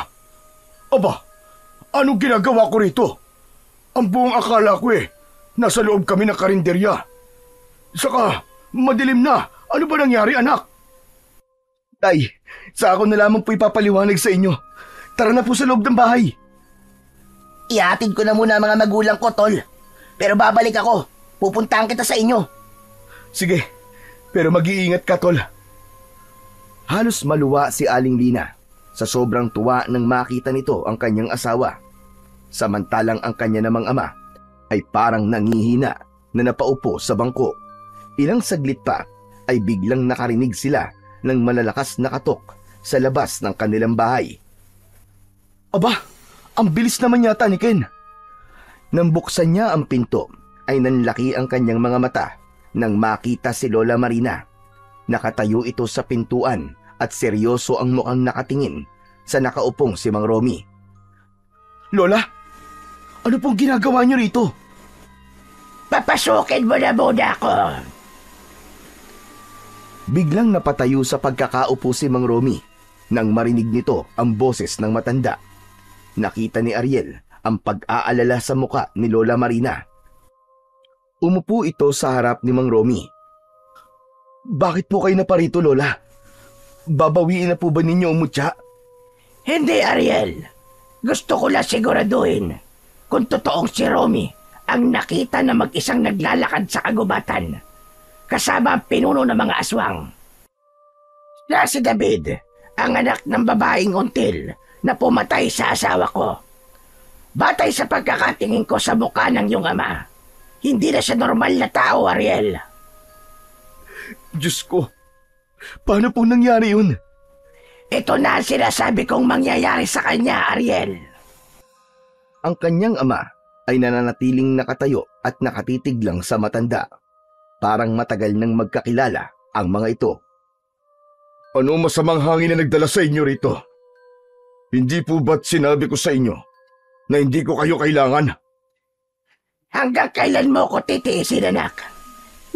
aba, anong ginagawa ko rito? Ang buong akala ko nasa loob kami ng karinderya. Saka, madilim na. Ano ba nangyari, anak? Tay, sa ako na lamang po ipapaliwanag sa inyo. Tara na po sa loob ng bahay. Ihatid ko na muna ang mga magulang ko, tol. Pero babalik ako. Pupuntahan kita sa inyo. Sige, pero mag-iingat ka, tol. Halos maluwa si Aling Lina sa sobrang tuwa nang makita nito ang kanyang asawa. Samantalang ang kanya namang ama ay parang nangihina na napaupo sa bangko. Ilang saglit pa ay biglang nakarinig sila ng malalakas na katok sa labas ng kanilang bahay. Aba, ang bilis naman yata ni Ken. Nang buksan niya ang pinto ay nanlaki ang kanyang mga mata nang makita si Lola Marina. Nakatayo ito sa pintuan at seryoso ang mukhang nakatingin sa nakaupong si Mang Romy. Lola, ano pong ginagawa niyo rito? Papasukin mo na muna ako. Biglang napatayo sa pagkakaupo si Mang Romy nang marinig nito ang boses ng matanda. Nakita ni Ariel ang pag-aalala sa muka ni Lola Marina. Umupo ito sa harap ni Mang Romy. Bakit po kayo naparito, Lola? Babawiin na po ba ninyo ang mutya? Hindi, Ariel. Gusto ko lang siguraduhin kung totoong si Romy ang nakita na mag-isang naglalakad sa kagubatan kasama ang pinuno ng mga aswang. Siya si David, ang anak ng babaeng until na pumatay sa asawa ko. Batay sa pagkakatingin ko sa mukha ng iyong ama, hindi na siya normal na tao, Ariel. Diyos ko, paano po nangyari yun? Ito na ang sinasabi kong mangyayari sa kanya, Ariel. Ang kanyang ama ay nananatiling nakatayo at nakatitig lang sa matanda. Parang matagal nang magkakilala ang mga ito. Ano masamang hangin na nagdala sa inyo rito? Hindi po ba't sinabi ko sa inyo na hindi ko kayo kailangan? Hanggang kailan mo ko titiisin, anak?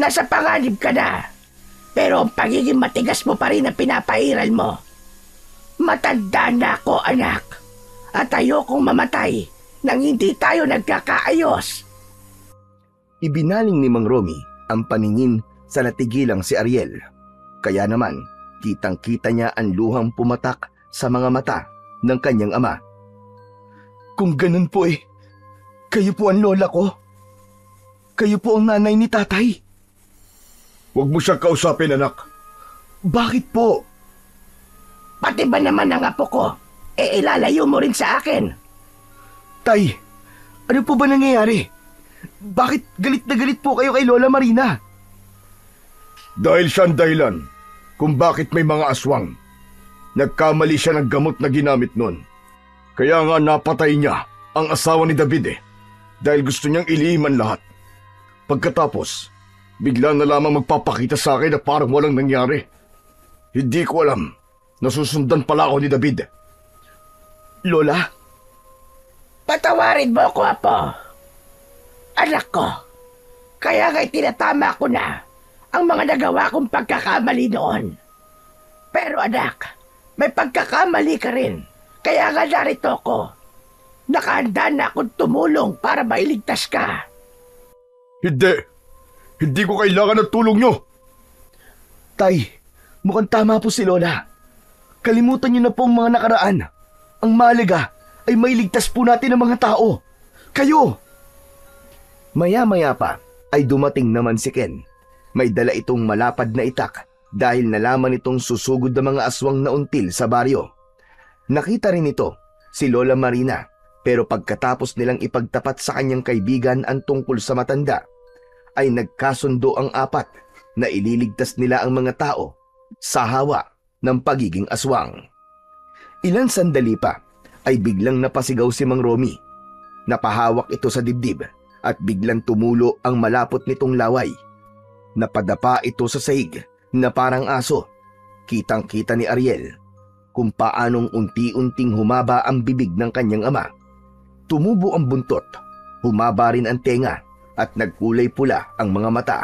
Nasa panganib ka na, pero ang pagiging matigas mo pa rin ang pinapairal mo. Matanda na ako, anak, at ayokong mamatay nang hindi tayo nagkakaayos. Ibinaling ni Mang Romy ang paningin sa natigilang si Ariel. Kaya naman, kitang-kita niya ang luhang pumatak sa mga mata ng kanyang ama. Kung ganun po kayo po ang lola ko. Kayo po ang nanay ni tatay. Huwag mo siyang kausapin, anak. Bakit po? Pati ba naman ang apo ko, ilalayo mo rin sa akin? Tay, ano po ba nangyayari? Bakit galit na galit po kayo kay Lola Marina? Dahil siya ang dahilan kung bakit may mga aswang. Nagkamali siya ng gamot na ginamit nun. Kaya nga napatay niya ang asawa ni David dahil gusto niyang ilihiman lahat. Pagkatapos, bigla na lamang magpapakita sa akin na parang walang nangyari. Hindi ko alam. Nasusundan pala ako ni David. Lola? Patawarin mo ako, apo. Anak ko, kaya nga'y tinatama ko na ang mga nagawa kong pagkakamali noon. Pero anak, may pagkakamali ka rin. Kaya nga narito ko. Nakahanda na akong tumulong para mailigtas ka. Hindi. Hindi ko kailangan ng tulong nyo. Tay, mukhang tama po si Lola. Kalimutan niyo na po ang mga nakaraan. Ang mahalaga ay mailigtas po natin ang mga tao. Kayo! Maya-maya pa ay dumating naman si Ken. May dala itong malapad na itak dahil nalaman itong susugod na mga aswang na until sa baryo. Nakita rin ito si Lola Marina, pero pagkatapos nilang ipagtapat sa kanyang kaibigan ang tungkol sa matanda, ay nagkasundo ang apat na ililigtas nila ang mga tao sa hawa ng pagiging aswang. Ilang sandali pa ay biglang napasigaw si Mang Romy. Napahawak ito sa dibdib at biglang tumulo ang malapot nitong laway. Napadapa ito sa sahig na parang aso. Kitang-kita ni Ariel kung paanong unti-unting humaba ang bibig ng kanyang ama. Tumubo ang buntot, humaba rin ang tenga at nagkulay pula ang mga mata.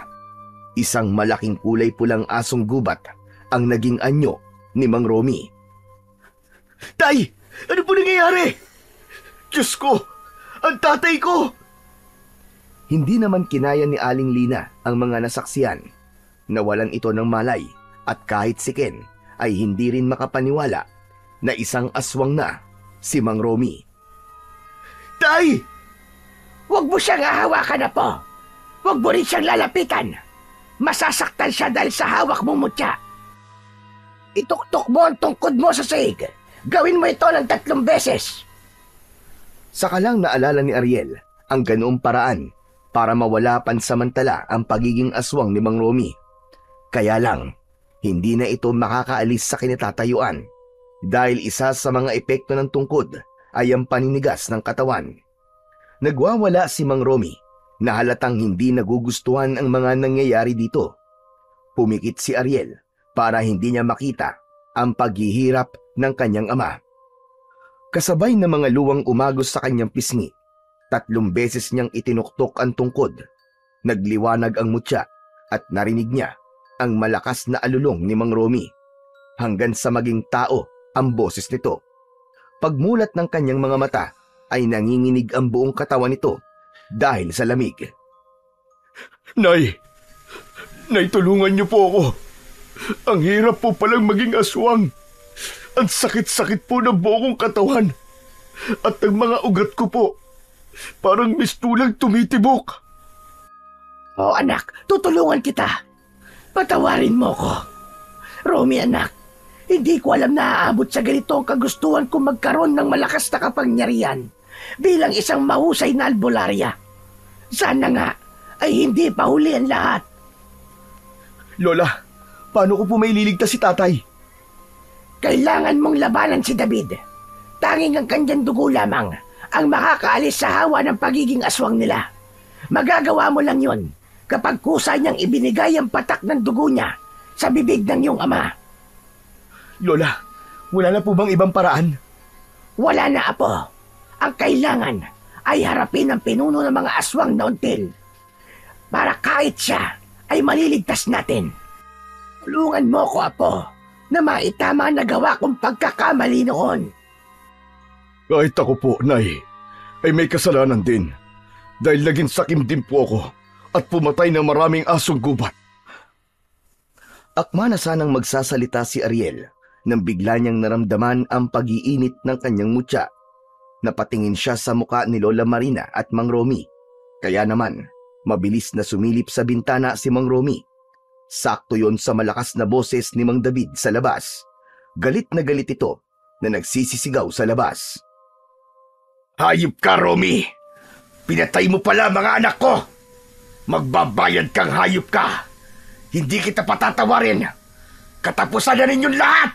Isang malaking kulay pulang asong gubat ang naging anyo ni Mang Romy. Tay! Ano po nangyayari? Diyos ko! Ang tatay ko! Hindi naman kinaya ni Aling Lina ang mga nasaksiyan. Nawalan ito ng malay at kahit si Ken ay hindi rin makapaniwala na isang aswang na si Mang Romy. Tay! Huwag mo siyang hahawakan na po. Huwag mo rin siyang lalapitan. Masasaktan siya dahil sa hawak mong mutya. Ituktok mo ang tungkod mo sa sahig. Gawin mo ito ng 3 beses. Saka lang naalala ni Ariel ang ganoong paraan para mawala pansamantala ang pagiging aswang ni Mang Romy. Kaya lang, hindi na ito makakaalis sa kinatatayuan dahil isa sa mga epekto ng tungkod ay ang paninigas ng katawan. Nagwawala si Mang Romy na halatang hindi nagugustuhan ang mga nangyayari dito. Pumikit si Ariel para hindi niya makita ang paghihirap ng kanyang ama. Kasabay na mga luwang umagos sa kanyang pisngi, 3 beses niyang itinuktok ang tungkod. Nagliwanag ang mutya at narinig niya ang malakas na alulong ni Mang Romy hanggang sa maging tao ang boses nito. Pagmulat ng kanyang mga mata ay nanginginig ang buong katawan nito dahil sa lamig. Nay! Nay, tulungan niyo po ako. Ang hirap po palang maging aswang. Ang sakit-sakit po ng buong katawan. At ang mga ugat ko po, parang mistulang tumitibok. Oh anak, tutulungan kita. Patawarin mo ko. Romy anak, hindi ko alam na aabot sa ganito ang kagustuhan kong magkaroon ng malakas na kapangyarihan bilang isang mahusay na albularya. Sana nga ay hindi pa huli ang lahat. Lola, paano ko po may liligtas si tatay? Kailangan mong labanan si David. Tanging ang kanyang dugo lamang ang makakaalis sa hawa ng pagiging aswang nila. Magagawa mo lang yon kapag kusa niyang ibinigay ang patak ng dugo niya sa bibig ng iyong ama. Lola, wala na po bang ibang paraan? Wala na, apo. Ang kailangan ay harapin ang pinuno ng mga aswang na until para kahit siya ay maliligtas natin. Tulungan mo ko, apo, na maitama na gawa kong pagkakamali noon. Kahit ako po, Nay, ay may kasalanan din. Dahil naging sakim din po ako at pumatay ng maraming asong gubat. Akma na sanang magsasalita si Ariel nang bigla niyang naramdaman ang pag-iinit ng kanyang mutya. Napatingin siya sa muka ni Lola Marina at Mang Romy. Kaya naman, mabilis na sumilip sa bintana si Mang Romy. Sakto yon sa malakas na boses ni Mang David sa labas. Galit na galit ito na nagsisisigaw sa labas. Hayop ka, Romy! Pinatay mo pala mga anak ko! Magbabayad kang hayop ka! Hindi kita patatawarin! Katapusan na ninyong lahat!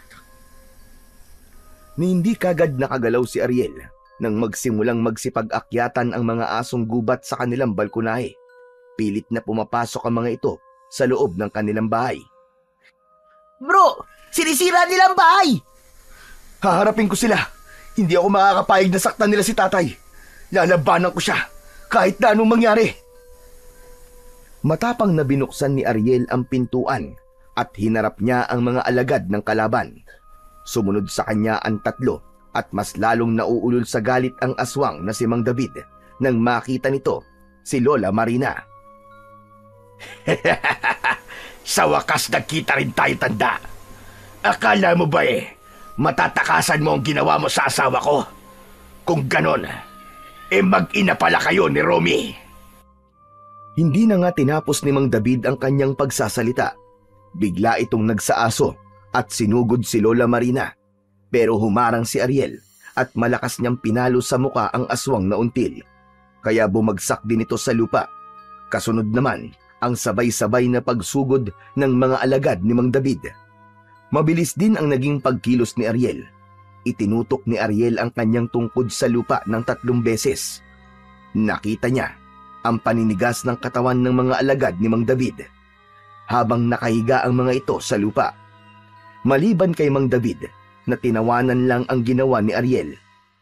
Ni hindi kagad nakagalaw si Ariel nang magsimulang magsipag-akyatan ang mga asong gubat sa kanilang balkonahe. Pilit na pumapasok ang mga ito sa loob ng kanilang bahay. Bro, sinisira nila ang bahay! Haharapin ko sila. Hindi ako makakapayag na saktan nila si tatay. Lalabanan ko siya kahit na anong mangyari. Matapang na binuksan ni Ariel ang pintuan at hinarap niya ang mga alagad ng kalaban. Sumunod sa kanya ang 3 at mas lalong nauulol sa galit ang aswang na si Mang David nang makita nito si Lola Marina. Sa wakas nagkita rin tayo, tanda. Akala mo ba matatakasan mo ang ginawa mo sa asawa ko? Kung ganon, mag-ina pala kayo ni Romy. Hindi na nga tinapos ni Mang David ang kanyang pagsasalita. Bigla itong nagsaaso at sinugod si Lola Marina. Pero humarang si Ariel at malakas niyang pinalo sa muka ang aswang na until. Kaya bumagsak din ito sa lupa. Kasunod naman ang sabay-sabay na pagsugod ng mga alagad ni Mang David. Mabilis din ang naging pagkilos ni Ariel. Itinutok ni Ariel ang kanyang tungkod sa lupa ng 3 beses. Nakita niya ang paninigas ng katawan ng mga alagad ni Mang David habang nakahiga ang mga ito sa lupa. Maliban kay Mang David na tinawanan lang ang ginawa ni Ariel,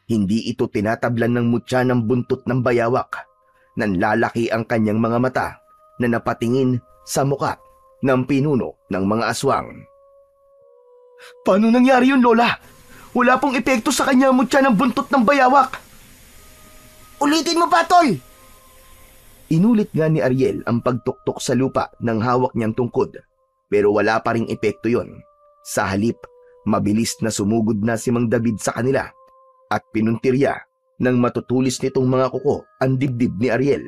hindi ito tinatablan ng mutya ng buntot ng bayawak. Nanlalaki ang kanyang mga mata na napatingin sa muka ng pinuno ng mga aswang. Paano nangyari yun, Lola? Wala pong epekto sa kanya ang mutya ng buntot ng bayawak. Ulitin mo pa, Tol! Inulit nga ni Ariel ang pagtuktok sa lupa ng hawak niyang tungkod, pero wala pa ring epekto yon. Sa halip, mabilis na sumugod na si Mang David sa kanila at pinuntirya nang matutulis nitong mga kuko ang dibdib ni Ariel.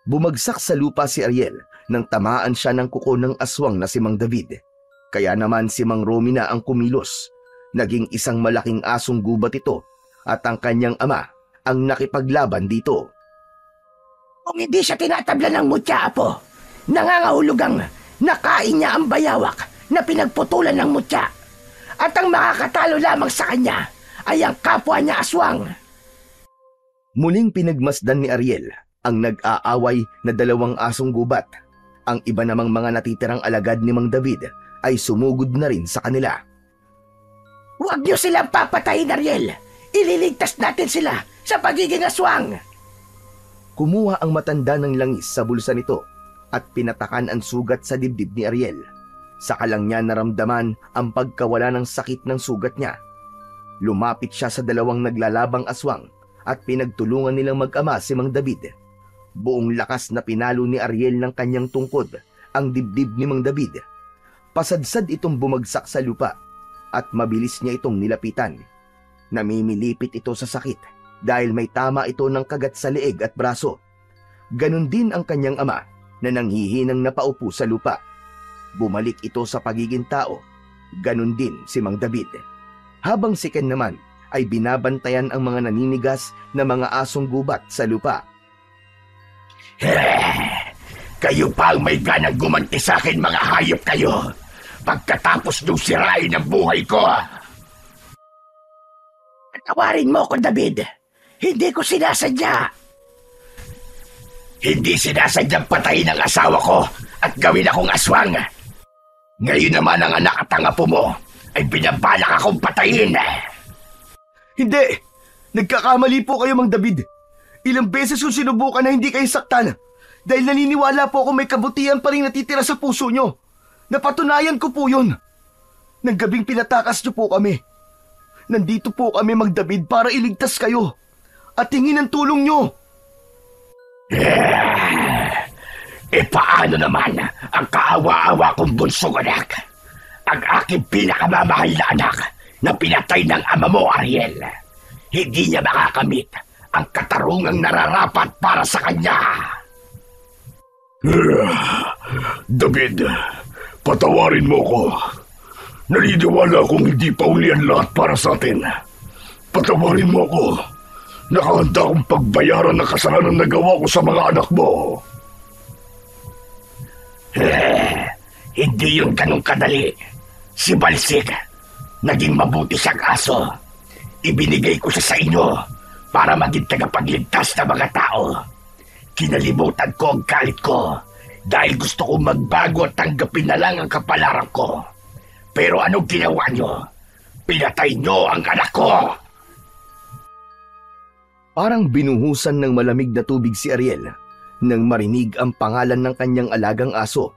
Bumagsak sa lupa si Ariel nang tamaan siya ng kuko ng aswang na si Mang David. Kaya naman si Mang Romy na ang kumilos. Naging isang malaking asong gubat ito at ang kanyang ama ang nakipaglaban dito. Kung hindi siya tinatablan ng mutya, Apo, nangangahulog ang nakain niya ang bayawak na pinagputulan ng mutya. At ang makakatalo lamang sa kanya ay ang kapwa niya aswang. Muling pinagmasdan ni Ariel ang nag-aaway na 2 asong gubat. Ang iba namang mga natitirang alagad ni Mang David ay sumugod na rin sa kanila. Huwag niyo silang papatayin, Ariel. Ililigtas natin sila sa pagiging aswang. Kumuha ang matanda ng langis sa bulsa nito at pinatakan ang sugat sa dibdib ni Ariel. Saka lang niya naramdaman ang pagkawala ng sakit ng sugat niya. Lumapit siya sa 2 naglalabang aswang at pinagtulungan nilang mag-ama si Mang David. Buong lakas na pinalo ni Ariel ng kanyang tungkod ang dibdib ni Mang David. Pasadsad itong bumagsak sa lupa at mabilis niya itong nilapitan. Namimilipit ito sa sakit dahil may tama ito ng kagat sa leeg at braso. Ganon din ang kanyang ama na nanghihinang napaupo sa lupa. Bumalik ito sa pagiging tao. Ganon din si Mang David. Habang si Ken naman ay binabantayan ang mga naninigas na mga asong gubat sa lupa. Kayo pa ang may ganang gumanti sa akin, mga hayop kayo, pagkatapos nung sirain ang buhay ko. Tawarin mo ko, David. Hindi ko sinasadya. Hindi sinasadyang patayin ang asawa ko at gawin akong aswang. Ngayon naman ang anak at ang apo mo ay binabalak akong patayin. Hindi! Nagkakamali po kayo, Mang David. Ilang beses yung sinubukan na hindi kayo saktan. Dahil naniniwala po ako may kabutihan pa rin natitira sa puso nyo. Napatunayan ko po yun. Nang gabing pinatakas nyo po kami. Nandito po kami, Mang David, para iligtas kayo. At hingin ang tulong nyo. Paano naman ang kaawa-awa kong bunsong anak? Ang aking pinakamamahal na anak na pinatay ng ama mo, Ariel. Hindi niya makakamit ang katarungang nararapat para sa kanya. David, patawarin mo ko. Naniniwala akong hindi pa uli ang lahat para sa atin. Patawarin mo ko. Nakahanda akong pagbayaran ng kasalanan na gawa ko sa mga anak mo. Hindi yung ganong kadali. Si Balsik, naging mabuti siyang aso. Ibinigay ko siya sa inyo para maging tagapagligtas ng mga tao. Kinalimutan ko ang galit ko dahil gusto kong magbago at tanggapin na lang ang kapalaran ko. Pero anong ginawa nyo? Pinatay nyo ang anak ko! Parang binuhusan ng malamig na tubig si Ariel nang marinig ang pangalan ng kanyang alagang aso.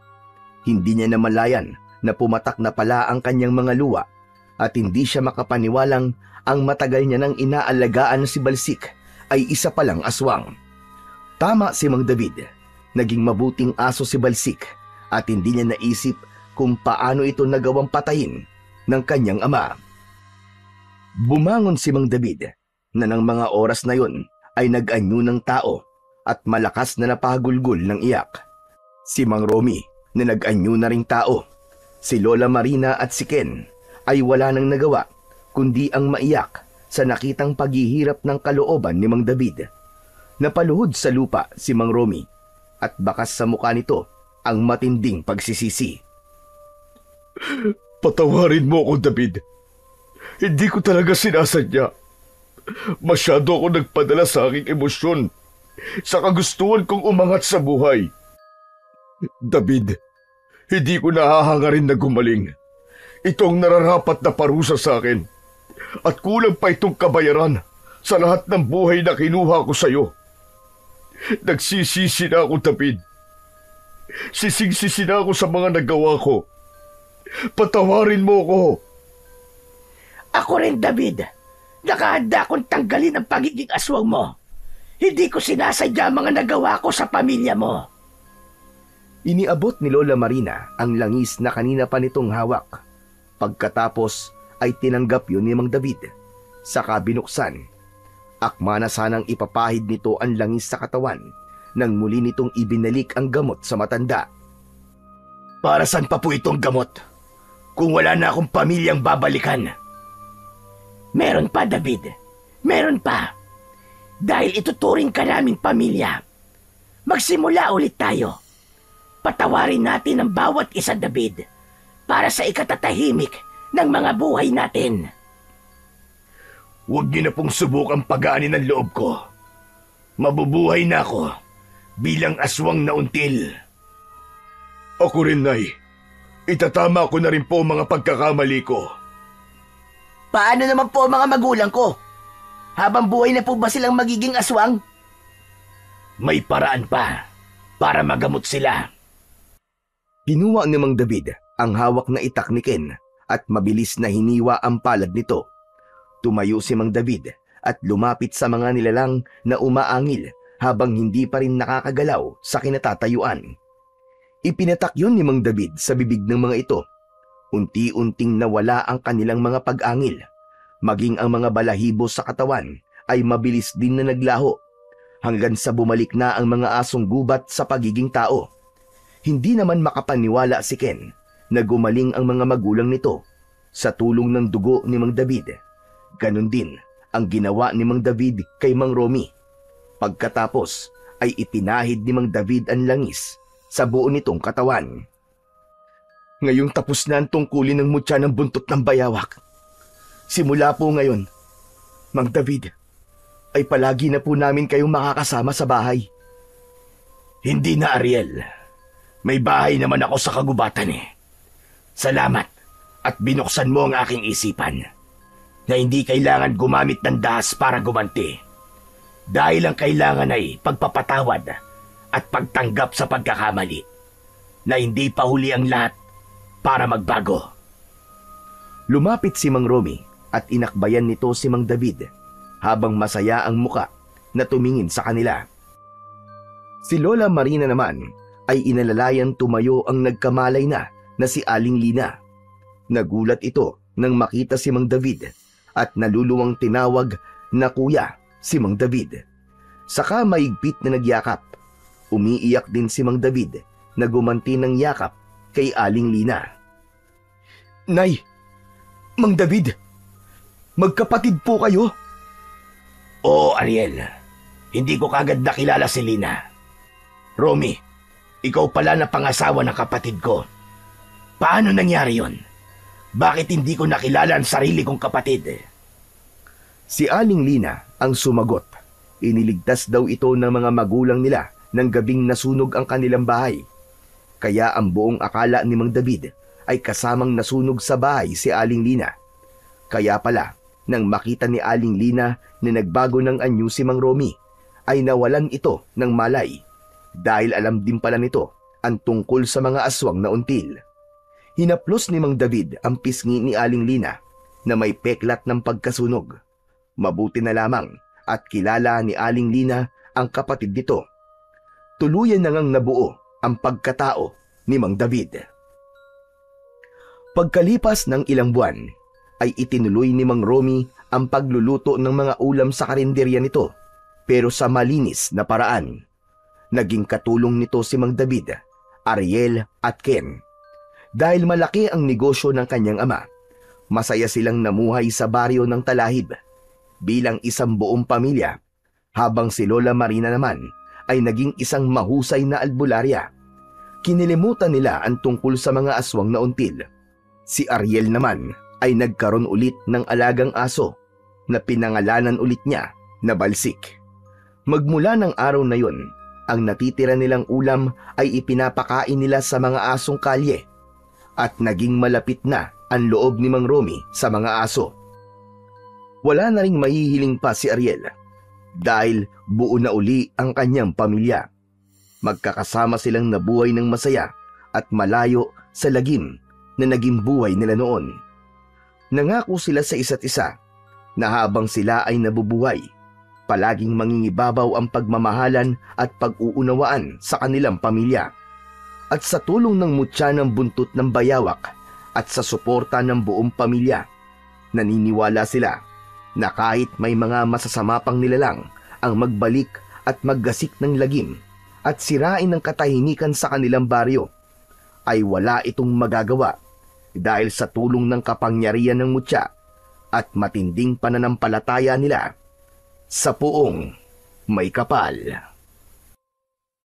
Hindi niya namalayan na pumatak na pala ang kanyang mga luwa at hindi siya makapaniwalang ang matagal niya nang inaalagaan na si Balsik ay isa palang aswang. Tama si Mang David. Naging mabuting aso si Balsik at hindi niya naisip kung paano ito nagawang patayin ng kanyang ama. Bumangon si Mang David na ng mga oras na yon ay nag-anyo ng tao at malakas na napagulgol ng iyak. Si Mang Romy na nag-anyo na ring tao. Si Lola Marina at si Ken ay wala nang nagawa kundi ang maiyak sa nakitang paghihirap ng kalooban ni Mang David. Napaluhod sa lupa si Mang Romy at bakas sa mukha nito ang matinding pagsisisi. Patawarin mo ako, David. Hindi ko talaga sinasadya. Masyado ako nagpadala sa aking emosyon sa kagustuhan kong umangat sa buhay. David, hindi ko nahahangarin na gumaling. Ito ang nararapat na parusa sa akin. At kulang pa itong kabayaran sa lahat ng buhay na kinuha ko sa iyo. Nagsisisi na ako, David. Sisig-sisi na ako sa mga nagawa ko. Patawarin mo ko. Ako rin, David. Nakahanda akong tanggalin ang pagiging aswang mo. Hindi ko sinasadya ang mga nagawa ko sa pamilya mo. Iniabot ni Lola Marina ang langis na kanina pa nitong hawak. Pagkatapos ay tinanggap yun ni Mang David. Saka binuksan. Akma na sanang ipapahid nito ang langis sa katawan nang muli nitong ibinalik ang gamot sa matanda. Para saan pa po itong gamot? kung wala na akong pamilyang babalikan. Meron pa, David. Meron pa. Dahil ituturing ka naming pamilya. Magsimula ulit tayo. Patawarin natin ang bawat isa, David, para sa ikatatahimik ng mga buhay natin. Huwag niyo na pong subukang pagaanin ang loob ko. Mabubuhay na ako bilang aswang na until. Ako rin, Nay. Itatama ko na rin po ang mga pagkakamali ko. Paano naman po ang mga magulang ko? Habang buhay na po ba silang magiging aswang? May paraan pa para magamot sila. Kinuha ni Mang David ang hawak na itak ni Ken at mabilis na hiniwa ang palad nito. Tumayo si Mang David at lumapit sa mga nilalang na umaangil habang hindi pa rin nakakagalaw sa kinatatayuan. Ipinatak yun ni Mang David sa bibig ng mga ito. Unti-unting nawala ang kanilang mga pag-angil. Maging ang mga balahibo sa katawan ay mabilis din na naglaho hanggang sa bumalik na ang mga asong gubat sa pagiging tao. Hindi naman makapaniwala si Ken na gumaling ang mga magulang nito sa tulong ng dugo ni Mang David. Ganon din ang ginawa ni Mang David kay Mang Romy. Pagkatapos ay ipinahid ni Mang David ang langis sa buo nitong katawan. Ngayong tapos na ang tungkulin ng mutya ng buntot ng bayawak. Simula po ngayon, Mang David, ay palagi na po namin kayong makakasama sa bahay. Hindi na, Ariel. May bahay naman ako sa kagubatan eh. Salamat at binuksan mo ang aking isipan na hindi kailangan gumamit ng dahas para gumanti. Dahil ang kailangan ay pagpapatawad at pagtanggap sa pagkakamali na hindi pa huli ang lahat para magbago. Lumapit si Mang Romy at inakbayan nito si Mang David habang masaya ang muka na tumingin sa kanila. Si Lola Marina naman ay inalalayan tumayo ang nagkamalay na si Aling Lina. Nagulat ito nang makita si Mang David at naluluwang tinawag na kuya si Mang David. Saka maigpit na nagyakap. Umiiyak din si Mang David na gumanti ng yakap kay Aling Lina. Nay! Mang David! Magkapatid po kayo? Oo, Ariel. Hindi ko kagad nakilala si Lina. Romy, ikaw pala na pangasawa ng kapatid ko. Paano nangyari yon? Bakit hindi ko nakilala ang sarili kong kapatid? Si Aling Lina ang sumagot. Iniligtas daw ito ng mga magulang nila ng gabing nasunog ang kanilang bahay. Kaya ang buong akala ni Mang David ay kasamang nasunog sa bahay si Aling Lina. Kaya pala, nang makita ni Aling Lina na nagbago ng anyo si Mang Romy, ay nawalan ito ng malay dahil alam din pala nito ang tungkol sa mga aswang na until. Hinaplos ni Mang David ang pisngi ni Aling Lina na may peklat ng pagkasunog. Mabuti na lamang at kilala ni Aling Lina ang kapatid nito. Tuluyan na ngang nabuo ang pagkatao ni Mang David. Pagkalipas ng ilang buwan, ay itinuloy ni Mang Romy ang pagluluto ng mga ulam sa karinderya nito, pero sa malinis na paraan. Naging katulong nito si Mang David, Ariel at Ken. Dahil malaki ang negosyo ng kanyang ama, masaya silang namuhay sa baryo ng Talahib bilang isang buong pamilya, habang si Lola Marina naman ay naging isang mahusay na albularya. Kinilimutan nila ang tungkol sa mga aswang na until. Si Ariel naman ay nagkaroon ulit ng alagang aso na pinangalanan ulit niya na Balsik. Magmula ng araw na yun, ang natitira nilang ulam ay ipinapakain nila sa mga asong kalye at naging malapit na ang loob ni Mang Romy sa mga aso. Wala na ring mahihiling pa si Ariel dahil buo na uli ang kanyang pamilya. Magkakasama silang nabuhay ng masaya at malayo sa lagim na naging buhay nila noon. Nangako sila sa isa't isa na habang sila ay nabubuhay, palaging mangingibabaw ang pagmamahalan at pag-uunawaan sa kanilang pamilya. At sa tulong ng mutya ng buntot ng bayawak at sa suporta ng buong pamilya, naniniwala sila na kahit may mga masasama pang nilalang ang magbalik at maggasik ng lagim at sirain ng katahimikan sa kanilang baryo, ay wala itong magagawa dahil sa tulong ng kapangyarihan ng mutya at matinding pananampalataya nila sa Poong May Kapal.